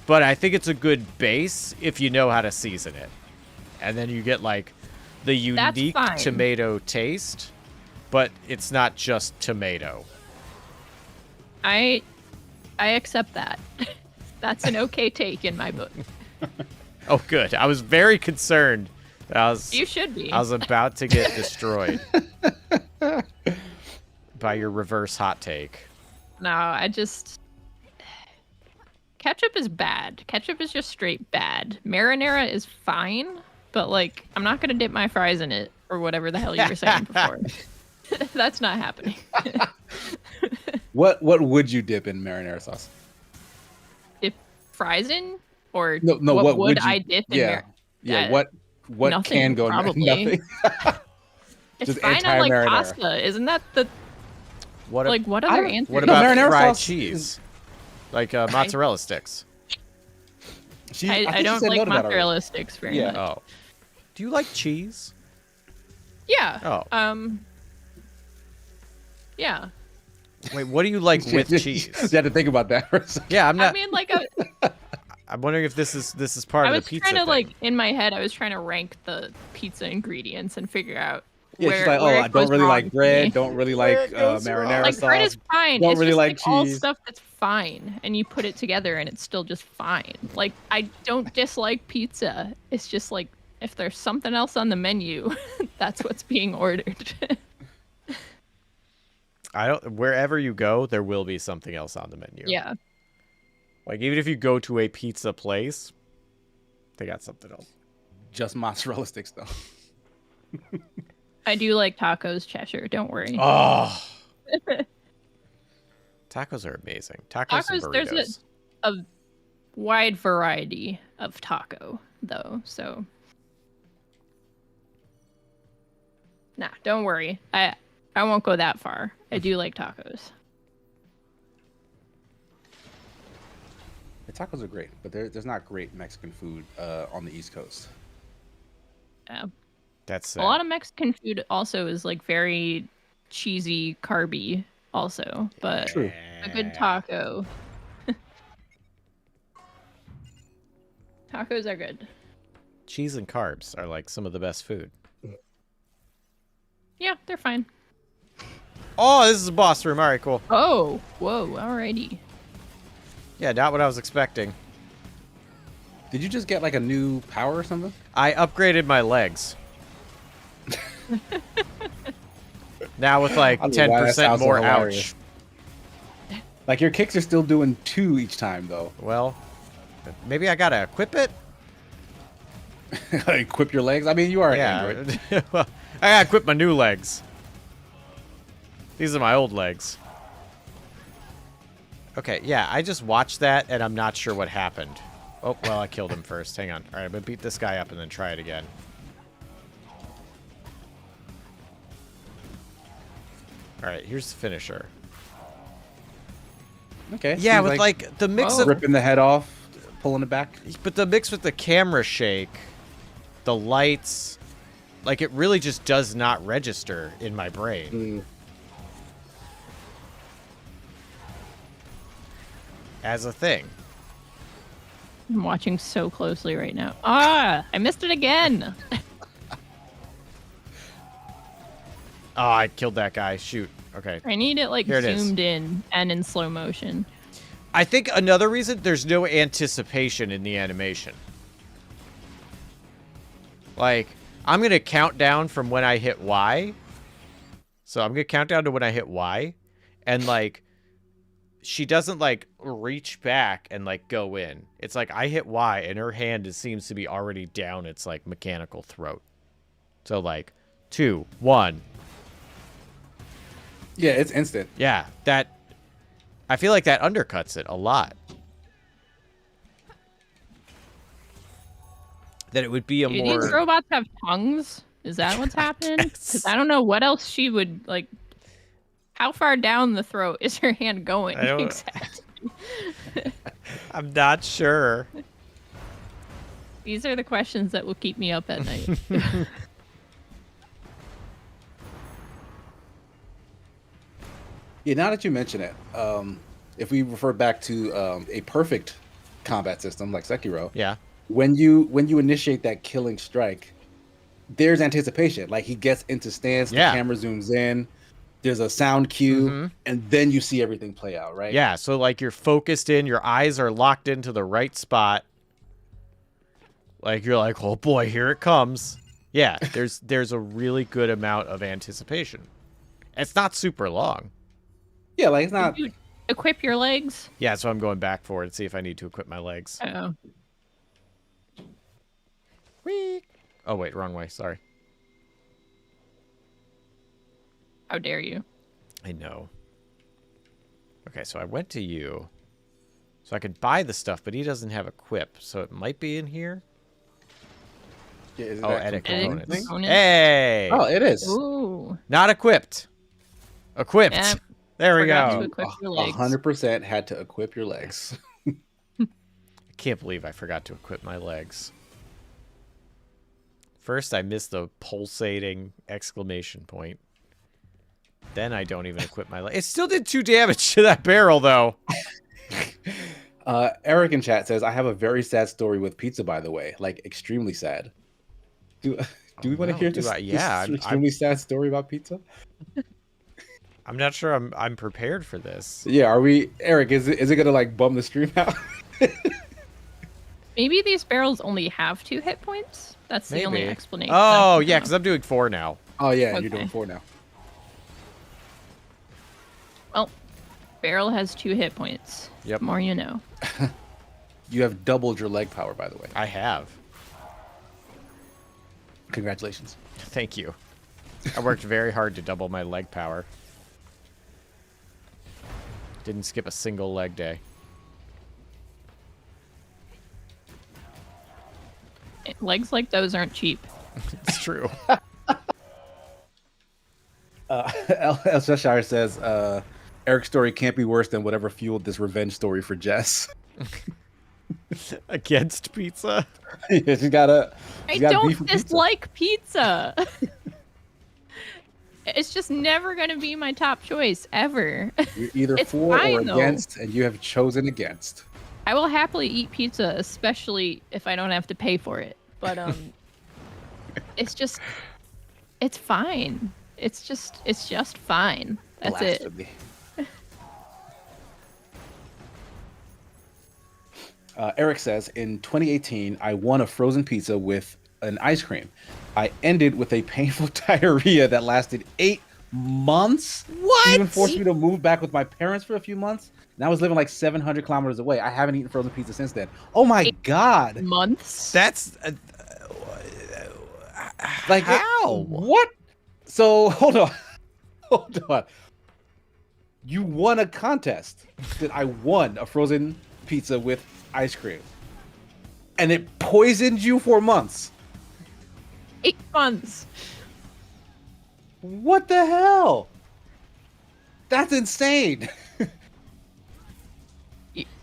But I think it's a good base if you know how to season it. And then you get, like, the unique tomato taste, but it's not just tomato. I accept that. That's an okay take in my book. Oh, good. I was very concerned. You should be. I was about to get destroyed by your reverse hot take. No, ketchup is bad. Ketchup is just straight bad. Marinara is fine, but like I'm not gonna dip my fries in it or whatever the hell you were saying before. That's not happening. What would you dip in marinara sauce? Dip fries in, or no, what would you, I dip in? Yeah, what nothing, can go in probably. nothing? It's Just fine on like anti-marinara. pasta, isn't that the what other answer? What about marinara fried sauce cheese? Like mozzarella sticks. I don't like mozzarella sticks very much. Oh. Do you like cheese? Yeah. Oh. Yeah. Wait, what do you like with cheese? You had to think about that for a second. Yeah, I'm not. I mean, like, I'm wondering if this is part of the pizza. I was trying to thing. like in my head. I was trying to rank the pizza ingredients and figure out. Yeah, where, she's like, where I don't really like bread. Don't really like marinara like sauce. bread is fine. Don't It's really just like like all cheese. stuff that's fine, and you put it together, and it's still just fine. Like I don't dislike pizza. It's just like if there's something else on the menu, that's what's being ordered. Wherever you go, there will be something else on the menu. Yeah. Like even if you go to a pizza place, they got something else. Just mozzarella sticks though. I do like tacos, Cheshire. Don't worry. Oh. Tacos are amazing. Tacos and burritos. There's a wide variety of taco, though. So, nah, don't worry. I won't go that far. I do like tacos. The tacos are great, but there's not great Mexican food on the East Coast. Yeah. That's a lot of Mexican food also is like very cheesy, carby also, but True. A good taco. Tacos are good. Cheese and carbs are like some of the best food. Yeah, they're fine. Oh, this is a boss room. All right, cool. Oh, whoa, alrighty. Yeah, not what I was expecting. Did you just get like a new power or something? I upgraded my legs. Now with like 10% more ouch. Like your kicks are still doing 2 each time though. Well, maybe I gotta equip it. Equip your legs. I mean, you are an android. Well, I gotta equip my new legs. These are my old legs. Okay, yeah, I just watched that and I'm not sure what happened. Oh, well, I killed him first. Hang on. All right, I'm gonna beat this guy up and then try it again. All right, here's the finisher. Okay. Yeah, with like the mix of ripping the head off, pulling it back. But the mix with the camera shake, the lights, like it really just does not register in my brain. As a thing. I'm watching so closely right now. Ah, I missed it again. Oh, I killed that guy. Shoot. Okay. I need it like Here it is. zoomed in and in slow motion. I think another reason, there's no anticipation in the animation. Like, I'm going to count down from when I hit Y. So I'm going to count down to when I hit Y. And like, she doesn't like reach back and like go in. It's like I hit Y and her hand seems to be already down its like mechanical throat. So like 2, 1. Yeah, it's instant. Yeah, that I feel like that undercuts it a lot. That it would be a Do more these robots have tongues? Is that what's happening? Because I don't know what else she would like. How far down the throat is her hand going? I don't- Exactly. I'm not sure. These are the questions that will keep me up at night. Yeah, now that you mention it, if we refer back to a perfect combat system like Sekiro, Yeah. when you initiate that killing strike, there's anticipation. Like he gets into stance, Yeah. the camera zooms in, there's a sound cue, and then you see everything play out, right? Yeah, so like you're focused in, your eyes are locked into the right spot. Like you're like, oh boy, here it comes. Yeah, there's a really good amount of anticipation. It's not super long. Yeah, like it's not. Did you equip your legs? Yeah, so I'm going back for it to see if I need to equip my legs. Oh. Whee! Oh wait, wrong way. Sorry. How dare you? I know. Okay, so I went to you. So I could buy the stuff, but he doesn't have equip, so it might be in here. Yeah, is it Oh, that edit component components. thing? Hey! Oh, it is. Ooh. Not equipped. Equipped. Yeah, there we forgot go. to equip your legs. 100% had to equip your legs. I can't believe I forgot to equip my legs. First, I missed the pulsating exclamation point. Then I don't even equip my legs. It still did 2 damage to that barrel, though. Eric in chat says, I have a very sad story with pizza, by the way. Like, extremely sad. Do we want to no, hear do this, I? Yeah, this extremely sad story about pizza? I'm not sure I'm prepared for this. Yeah, are we... Eric, is it going to, like, bum the stream out? Maybe these barrels only have 2 hit points? That's the only Maybe. explanation. Oh, yeah, because I'm doing 4 now. Oh, yeah, Okay. you're doing 4 now. Well, barrel has 2 hit points. Yep. More you know. You have doubled your leg power, by the way. I have. Congratulations. Thank you. I worked very hard to double my leg power. Didn't skip a single leg day. Legs like those aren't cheap. It's true. El Cheshire says, Eric's story can't be worse than whatever fueled this revenge story for Jess. Against pizza? Yeah, she's got I beef don't with pizza. dislike pizza. It's just never going to be my top choice, ever. You're either It's for fine, or though. against, and you have chosen against. I will happily eat pizza, especially if I don't have to pay for it. But it's just, it's fine. It's just fine. That's it. Blasphemy. Eric says, in 2018, I won a frozen pizza with an ice cream. I ended with a painful diarrhea that lasted 8 months. What? It even forced me to move back with my parents for a few months. And I was living like 700 kilometers away. I haven't eaten frozen pizza since then. Oh my 8 God. Months? That's... Like, how? What? So, hold on. Hold on. You won a contest that I won a frozen pizza with ice cream. And it poisoned you for months. 8 months. What the hell? That's insane.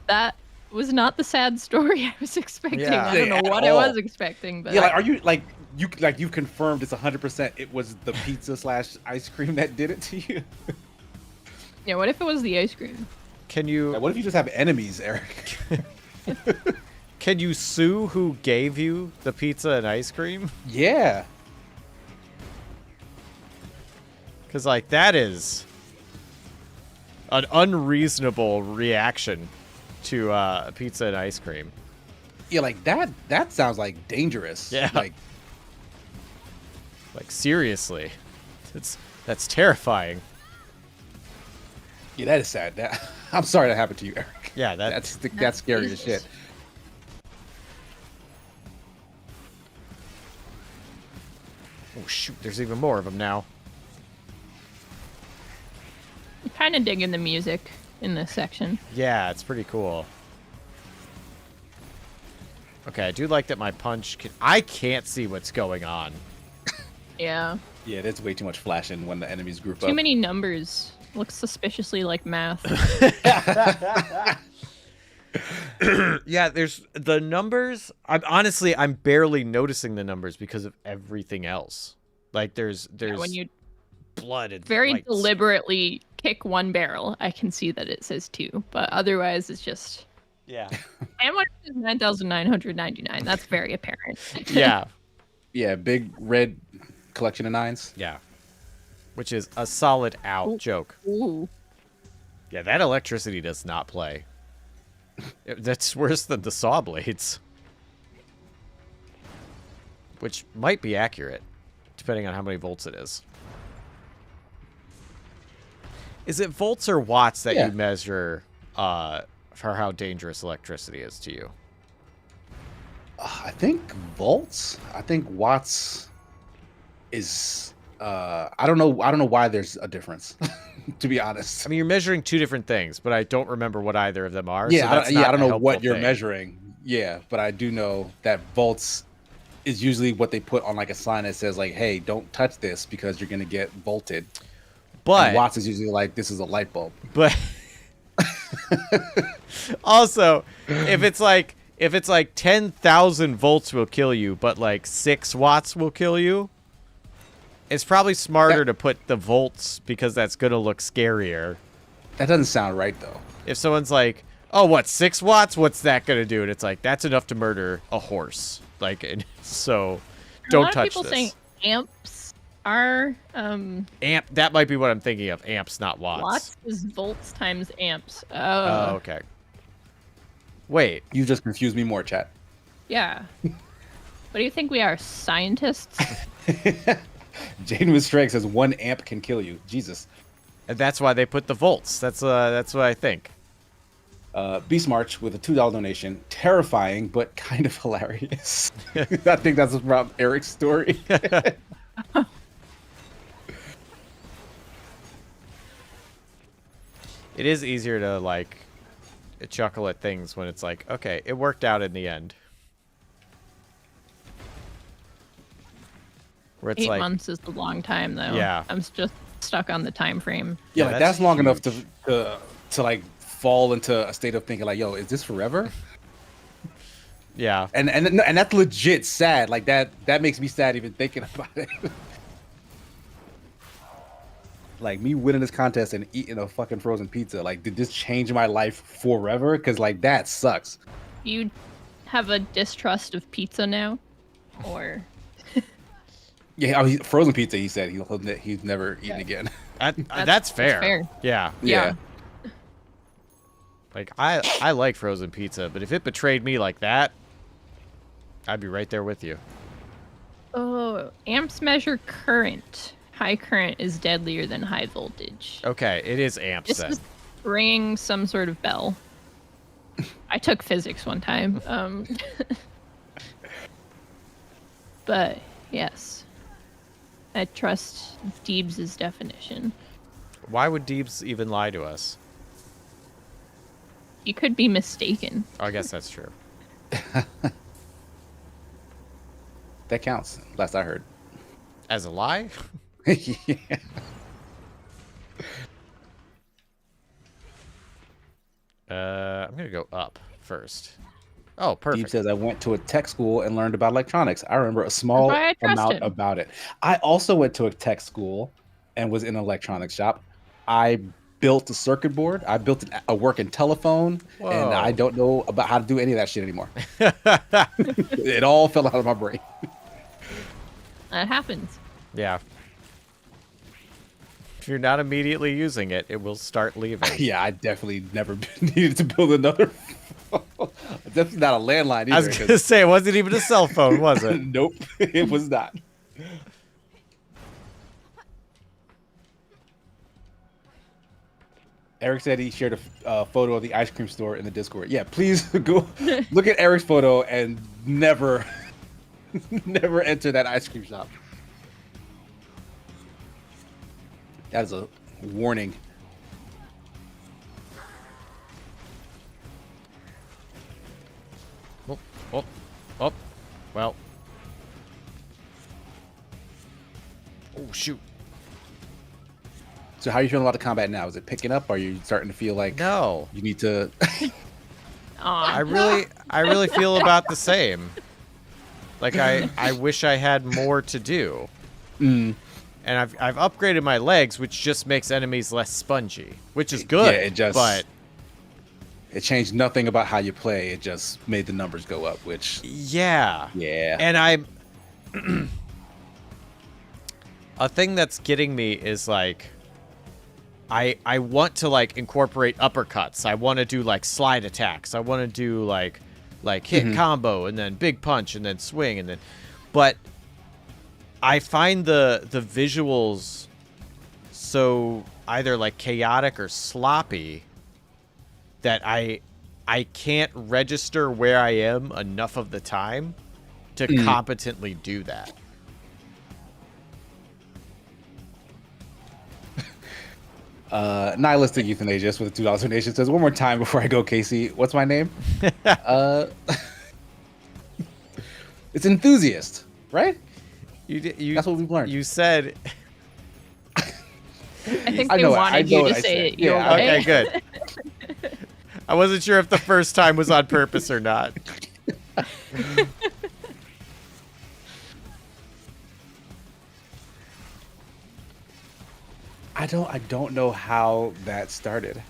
That was not the sad story I was expecting. Yeah. I don't know At what I all. was expecting, but Yeah, like, are you you've confirmed it's 100% it was the pizza / ice cream that did it to you? yeah. What if it was the ice cream? Can you... Like, what if you just have enemies, Eric? Can you sue who gave you the pizza and ice cream? Yeah. Because, like, that is an unreasonable reaction to pizza and ice cream. Yeah, like that sounds like dangerous. Yeah. Like, seriously. That's terrifying. yeah, that is sad. I'm sorry that happened to you, Eric. Yeah, That's scary as shit. Oh, shoot, there's even more of them now. I'm kind of digging the music in this section. Yeah, it's pretty cool. Okay, I do like that my punch can... I can't see what's going on. Yeah. Yeah, there's way too much flashing when the enemies group Too up. many numbers. Looks suspiciously like math. Yeah, there's the numbers. I'm barely noticing the numbers because of everything else. Like there's when you blood and very lights. deliberately pick one barrel, I can see that it says 2, but otherwise it's just Yeah. and what is 9,999? That's very apparent. Yeah. Yeah, big red collection of 9s. Yeah. Which is a solid out joke. Ooh. Yeah, that electricity does not play. That's worse than the saw blades. Which might be accurate, depending on how many volts it is. Is it volts or watts that you measure for how dangerous electricity is to you? I think volts. I think watts is. I don't know why there's a difference. To be honest. I mean, you're measuring two different things, but I don't remember what either of them are. Yeah, so that's I don't a know what helpful you're thing. measuring. Yeah, but I do know that volts is usually what they put on like a sign that says like, "Hey, don't touch this because you're gonna get volted." But and watts is usually like, "This is a light bulb." But also, if it's like 10,000 volts will kill you, but like 6 watts will kill you, it's probably smarter to put the volts because that's gonna look scarier. That doesn't sound right though. If someone's like, "Oh, what 6 watts? What's that gonna do?" and it's like that's enough to murder a horse. Like, and so don't touch A lot of people this. saying amps are Amp. That might be what I'm thinking of. Amps, not watts. watts is volts times amps. Oh, okay. Wait. You just confused me more, chat. Yeah. What do you think we are, scientists? Jaden with Strength says 1 amp can kill you. Jesus. And that's why they put the volts. That's what I think. Beast March with a $2 donation. Terrifying, but kind of hilarious. I think that's from Eric's story. It is easier to like chuckle at things when it's like, okay, it worked out in the end. Where it's 8 like, months is a long time, though. Yeah. I'm just stuck on the time frame. Yeah, Yeah, like that's that's long enough huge. to like fall into a state of thinking like, yo, is this forever? yeah, And that's legit sad. Like that makes me sad even thinking about it. Like me winning this contest and eating a fucking frozen pizza. Like, did this change my life forever? Because like that sucks. You have a distrust of pizza now? Or Yeah, frozen pizza. He said he's never eaten again. that's fair. fair. Yeah, Yeah. like I like frozen pizza, but if it betrayed me like that, I'd be right there with you. Oh, amps measure current. High current is deadlier than high voltage. Okay, it is amps This then. is ringing some sort of bell. I took physics one time. But yes, I trust Deebs' definition. Why would Deebs even lie to us? You could be mistaken. Oh, I guess that's true. That counts. Last I heard. As a lie? Yeah. I'm gonna go up first. Oh, Deep perfect. says I went to a tech school and learned about electronics. I remember a small That's why I trust amount him. about it. I also went to a tech school and was in an electronics shop. I built a circuit board. I built a working telephone, and I Whoa. don't know about how to do any of that shit anymore. It all fell out of my brain. That happens. Yeah. If you're not immediately using it, it will start leaving. Yeah, I definitely never needed to build another. Definitely not a landline either. I was gonna say it wasn't even a cell phone, was it? Nope, it was not. Eric said he shared a photo of the ice cream store in the Discord. Yeah, please go look at Eric's photo and never, never enter that ice cream shop. That is a warning. Oh, oh, oh. Well. Oh, shoot. So how are you feeling about the combat now? Is it picking up? Are you starting to feel like No. you need to? I really feel about the same. Like I wish I had more to do. And I've upgraded my legs, which just makes enemies less spongy, which is good. But it changed nothing about how you play. It just made the numbers go up, which yeah. And I'm a thing that's getting me is like I want to like incorporate uppercuts. I want to do like slide attacks. I want to do like hit combo and then big punch and then swing and then, but I find the visuals so either like chaotic or sloppy that I can't register where I am enough of the time to competently do that. Nihilistic Euthanasia with a $2 donation says, one more time before I go, Casey. What's my name? It's Enthusiast, right? That's what we've learned. You said... I think they wanted you to say it your way. Okay, good. I wasn't sure if the first time was on purpose or not. I don't know how that started.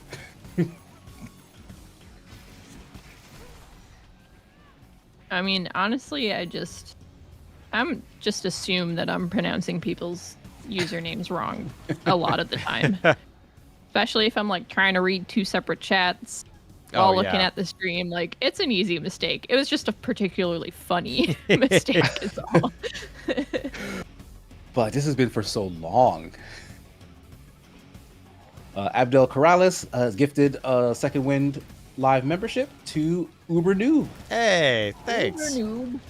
I mean, honestly, I'm just assume that I'm pronouncing people's usernames wrong a lot of the time. Especially if I'm like trying to read two separate chats while looking at the stream. Like, it's an easy mistake. It was just a particularly funny mistake is all. But this has been for so long. Abdel Corrales has gifted a Second Wind live membership to Uber Noob. Hey, thanks. Uber Noob.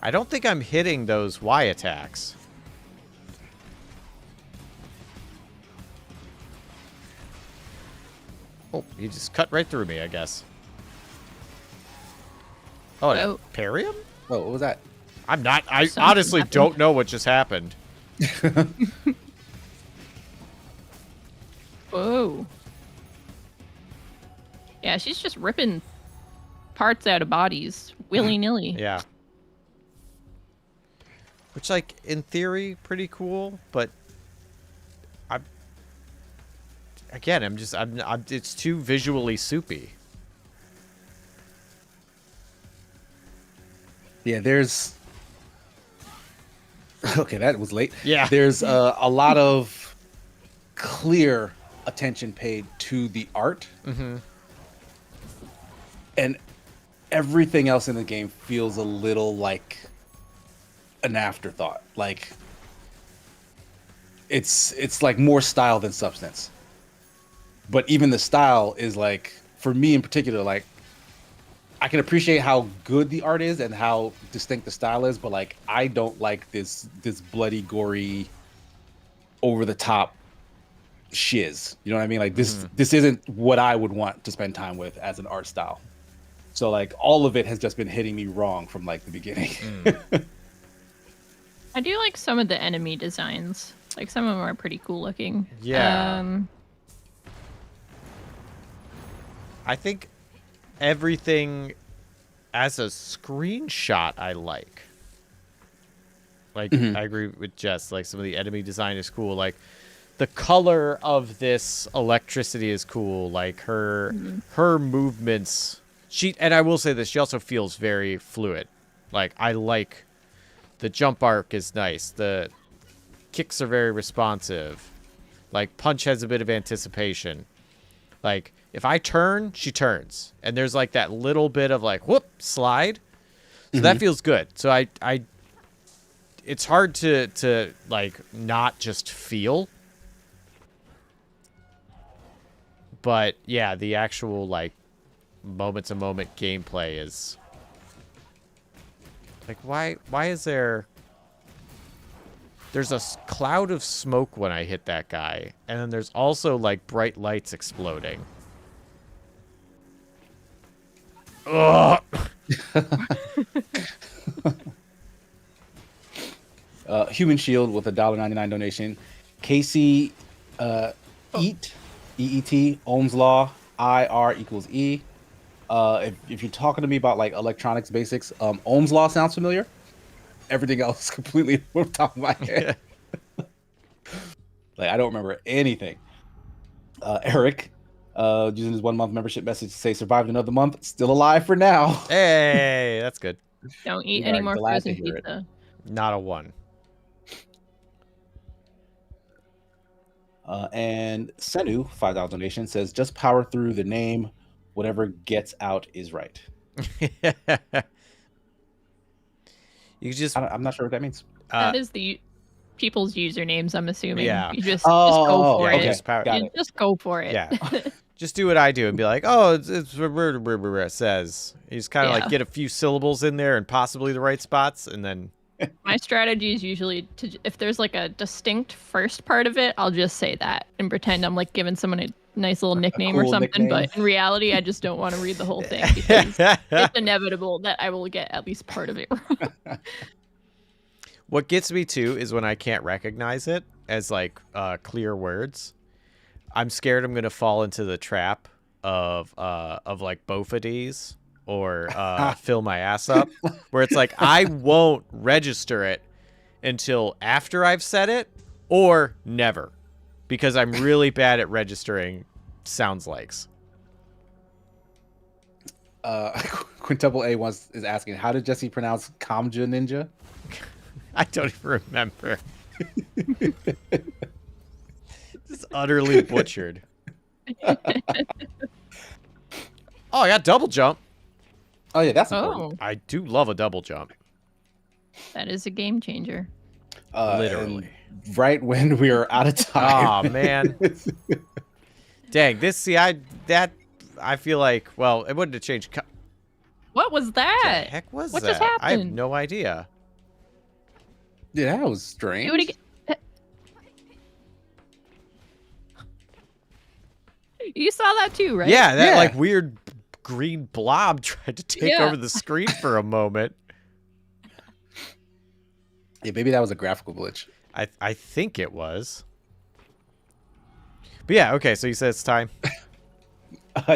I don't think I'm hitting those Y attacks. Oh, he just cut right through me, I guess. Oh, did I parry him? Oh, what was that? I'm not. I honestly don't know what just happened. Whoa. Yeah, she's just ripping parts out of bodies willy-nilly. Yeah. Which, like, in theory, pretty cool, but I'm it's too visually soupy. Yeah, there's... Okay, that was late. Yeah. There's a lot of clear attention paid to the art. Mm-hmm. And everything else in the game feels a little like an afterthought. Like, it's like more style than substance. But even the style is like, for me in particular, like, I can appreciate how good the art is and how distinct the style is, but like, I don't like this bloody, gory, over the top shiz. You know what I mean? Like, this isn't what I would want to spend time with as an art style. So like, all of it has just been hitting me wrong from like the beginning. I do like some of the enemy designs. Like, some of them are pretty cool looking. Yeah. I think everything as a screenshot I like. Like, I agree with Jess. Like, some of the enemy design is cool. Like, the color of this electricity is cool. Like, her movements. And I will say this, she also feels very fluid. Like, I like the jump arc is nice. The kicks are very responsive. Like, punch has a bit of anticipation. Like, if I turn, she turns. And there's like that little bit of like, whoop, slide. So that feels good. So I it's hard to like not just feel. But yeah, the actual like moment to moment gameplay is like, why is there's a cloud of smoke when I hit that guy, and then there's also like bright lights exploding. Ugh. Human Shield with a $1.99 donation. Casey, EET, Ohm's Law, IR equals E. If you're talking to me about like electronics basics, Ohm's Law sounds familiar. everything else completely from the top of my head. Like I don't remember anything. Eric, using his 1 month membership message to say survived another month, still alive for now. Hey, that's good. Don't eat We any are more glad to frozen hear it. pizza. Not a 1. And Senu, $5 donation, says just power through the name. Whatever gets out is right. You just I'm not sure what that means. That is the people's usernames, I'm assuming. Yeah. You just go for yeah, it. just power- Got You it. just go for it. Yeah. Just do what I do and be like, oh, it's it says. You just kind of like Yeah. get a few syllables in there and possibly the right spots, and then My strategy is usually to, if there's like a distinct first part of it, I'll just say that and pretend I'm like giving someone a nice little nickname or cool something. nickname. But in reality, I just don't want to read the whole thing because it's inevitable that I will get at least part of it wrong. What gets me too is when I can't recognize it as like clear words. I'm scared I'm gonna fall into the trap of like Bofades or fill my ass up, where it's like I won't register it until after I've said it or never, because I'm really bad at registering sounds likes. Quintuple A is asking, how did Jesse pronounce Kamja Ninja? I don't even remember. Just utterly butchered. Oh, I got double jump. Oh yeah, that's important. Oh, I do love a double jump. that is a game changer. Literally. and right when we are out of time. Oh man. Dang, I feel like, well, it wouldn't have changed. What was What that? the heck was What that? just I have happened? no idea. Yeah, that was strange. Do it again. You saw that too, right? Yeah, that Yeah. like weird green blob tried to take Yeah. over the screen for a moment. Yeah, maybe that was a graphical glitch. I think it was. But yeah, okay, so you said it's time.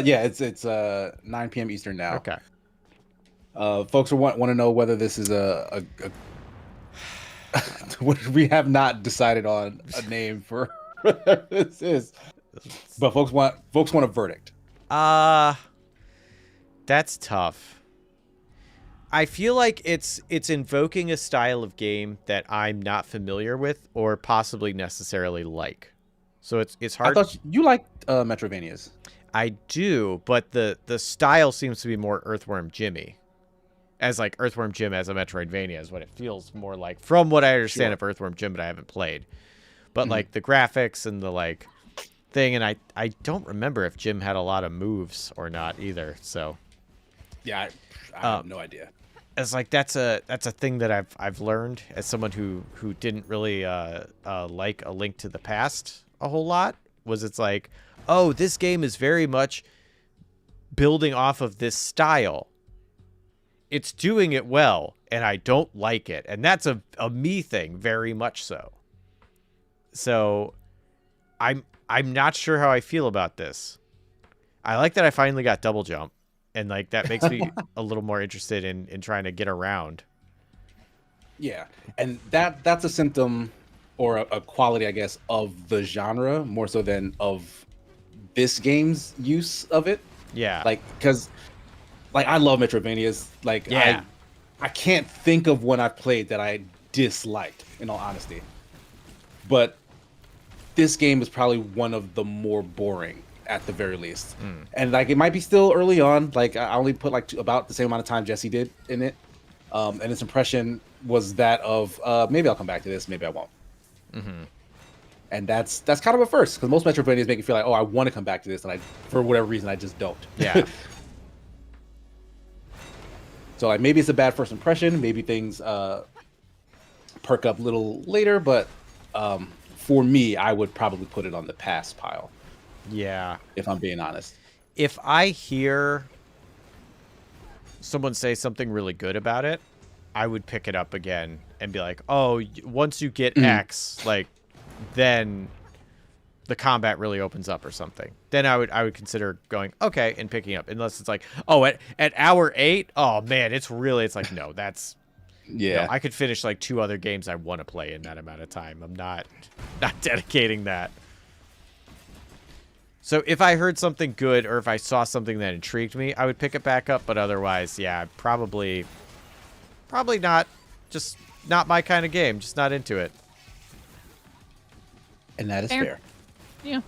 Yeah, it's 9 p.m. Eastern now. Okay. Folks want to know whether this is a we have not decided on a name for whatever this is, but folks want a verdict. That's tough. I feel like it's invoking a style of game that I'm not familiar with or possibly necessarily like. So it's I hard. thought you liked Metrovanias. I do, but the style seems to be more Earthworm Jimmy. As like Earthworm Jim as a Metroidvania is what it feels more like, from what I understand Sure. of Earthworm Jim, but I haven't played. But like the graphics and the like thing, and I don't remember if Jim had a lot of moves or not either. So Yeah, I have no idea. it's like that's a thing that I've learned as someone who didn't really like A Link to the Past a whole lot. Was it's like, oh, this game is very much building off of this style. It's doing it well, and I don't like it, and that's a me thing, very much so. So, I'm not sure how I feel about this. I like that I finally got double jump, and like that makes me a little more interested in trying to get around. Yeah, and that's a symptom or a quality, I guess, of the genre more so than of this game's use of it. Yeah, Like, because like I love Metrovanias. Like, Yeah. I can't think of one I've played that I disliked, in all honesty. But this game is probably one of the more boring, at the very least. And like, it might be still early on. Like, I only put like about the same amount of time Jesse did in it, and its impression was that of maybe I'll come back to this, maybe I won't. And that's kind of a first, because most Metrovanias make you feel like, oh, I want to come back to this, and I, for whatever reason, I just don't. yeah. So like maybe it's a bad first impression, maybe things perk up a little later, but for me, I would probably put it on the pass pile, Yeah. if I'm being honest. If I hear someone say something really good about it, I would pick it up again and be like, oh, once you get X, like, then the combat really opens up or something. Then I would consider going, okay, and picking up, unless it's like, oh, at hour 8, oh man, it's like, no, that's Yeah. I could finish like 2 other games I want to play in that amount of time. I'm not dedicating that. So if I heard something good or if I saw something that intrigued me, I would pick it back up. But otherwise, yeah, probably not. Just not my kind of game. Just not into it. And that is fair. Yeah.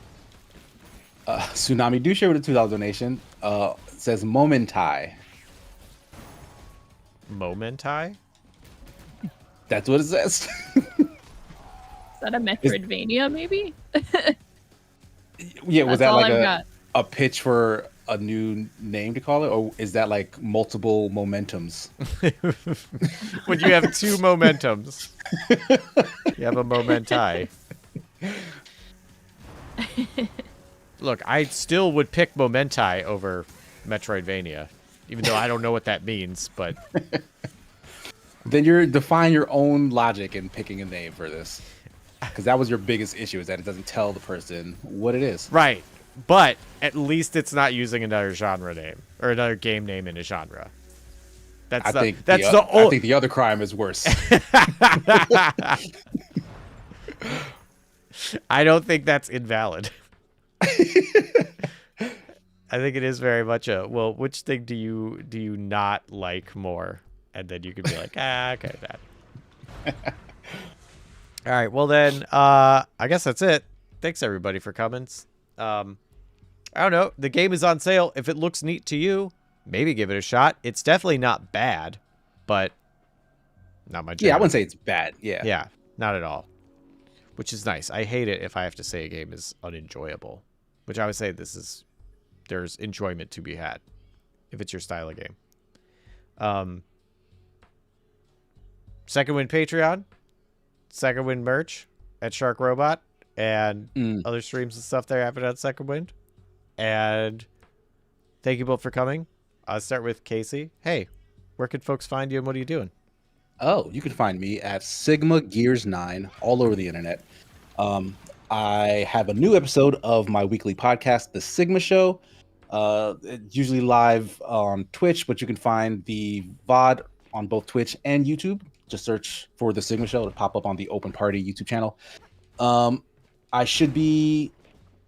Tsunami do share with a $2 donation. It says Momentai. Momentai? That's what it says. Is that a Metroidvania, maybe? Yeah, was That's that all like I've got. a pitch for a new name to call it, or is that like multiple momentums? When you have 2 momentums, you have a momentai. Look, I still would pick momentai over Metroidvania, even though I don't know what that means, but... Then you're define your own logic in picking a name for this. Because that was your biggest issue, is that it doesn't tell the person what it is. Right. But at least it's not using another genre name or another game name in a genre. I think the other crime is worse. I don't think that's invalid. I think it is very much a, well, which thing do you not like more? And then you can be like, okay, that. All right, well then, I guess that's it. Thanks everybody for coming. I don't know. The game is on sale. If it looks neat to you, maybe give it a shot. It's definitely not bad, but not my jam. Yeah, I wouldn't say it's bad. Yeah. Yeah, not at all. Which is nice. I hate it if I have to say a game is unenjoyable. Which I would say there's enjoyment to be had if it's your style of game. Second Wind Patreon, Second Wind merch at Shark Robot, and other streams and stuff that happen on Second Wind. And thank you both for coming. I'll start with Casey. Hey, where can folks find you and what are you doing? Oh, you can find me at Sigma Gears 9 all over the internet. I have a new episode of my weekly podcast, The Sigma Show. It's usually live on Twitch, but you can find the VOD on both Twitch and YouTube. Just search for The Sigma Show to pop up on the Open Party YouTube channel. I should be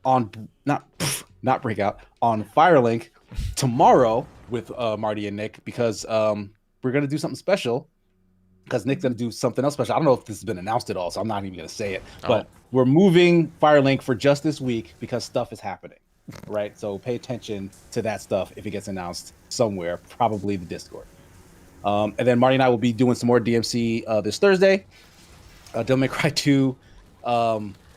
on not Breakout, on Firelink tomorrow with Marty and Nick, because we're gonna do something special. Because Nick's gonna do something else special. I don't know if this has been announced at all, so I'm not even gonna say it. But we're moving Firelink for just this week because stuff is happening, right? So pay attention to that stuff if it gets announced somewhere, probably the Discord. And then Marty and I will be doing some more DMC this Thursday. Devil May Cry 2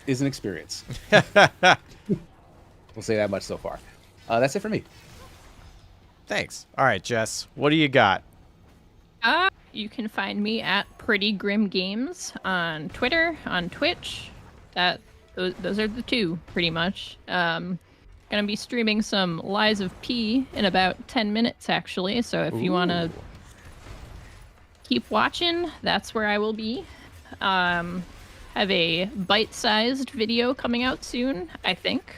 is an experience. We'll say that much so far. That's it for me. Thanks. All right, Jess, what do you got? You can find me at Pretty Grim Games on Twitter, on Twitch. Those are the two, pretty much. Gonna be streaming some Lies of P in about 10 minutes, actually. So if you want to keep watching, that's where I will be. Have a bite-sized video coming out soon, I think.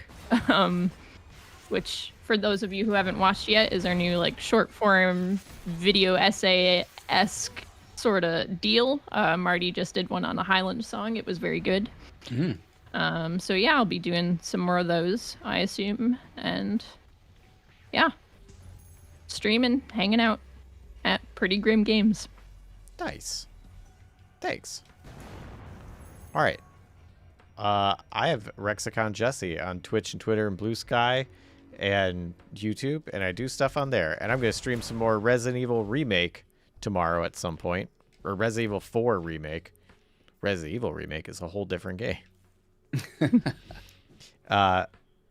Which, for those of you who haven't watched yet, is our new short-form video essay-esque sort of deal. Marty just did one on the Highland song. It was very good. So yeah, I'll be doing some more of those, I assume. And yeah, streaming, hanging out at Pretty Grim Games. Nice. Thanks. All right. I have Rexicon Jesse on Twitch and Twitter and Blue Sky and YouTube, and I do stuff on there. And I'm going to stream some more Resident Evil Remake tomorrow at some point, or Resident Evil 4 Remake. Resident Evil Remake is a whole different game.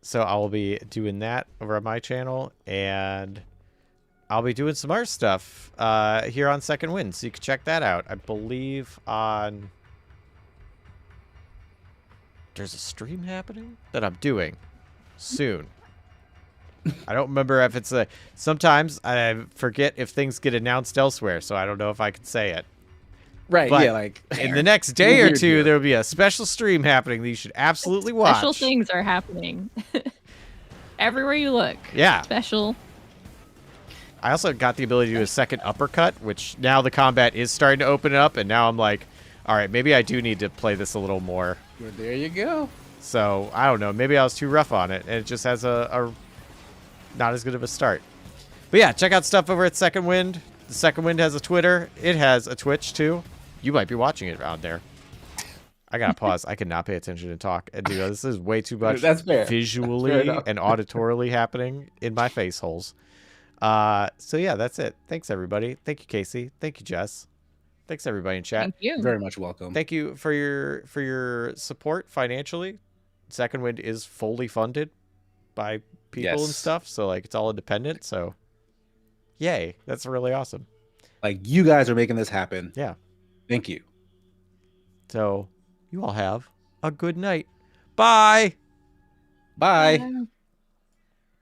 So I will be doing that over on my channel, and I'll be doing some art stuff here on Second Wind, so you can check that out. I believe on... There's a stream happening that I'm doing soon. I don't remember if it's a... Sometimes I forget if things get announced elsewhere, so I don't know if I can say it. Right, but yeah, in the next day or two, there will be a special stream happening that you should absolutely watch. Special things are happening. Everywhere you look. Yeah. Special. I also got the ability to do a second uppercut, which now the combat is starting to open up, and now I'm like, all right, maybe I do need to play this a little more. Well, there you go. So, I don't know. Maybe I was too rough on it, and it just has a not as good of a start. But yeah, check out stuff over at Second Wind. The Second Wind has a Twitter. It has a Twitch, too. You might be watching it around there. I gotta pause. I cannot pay attention and talk. And dude, this is way too much That's fair. visually and auditorily happening in my face holes. So yeah, that's it. Thanks everybody. Thank you, Casey. Thank you, Jess. Thanks everybody in chat. Thank you. Very much welcome. Thank you for your support financially. Second Wind is fully funded by people and Yes. stuff, so like it's all independent. So yay, that's really awesome. Like, you guys are making this happen. Yeah. Thank you. So you all have a good night. Bye. Bye. Bye.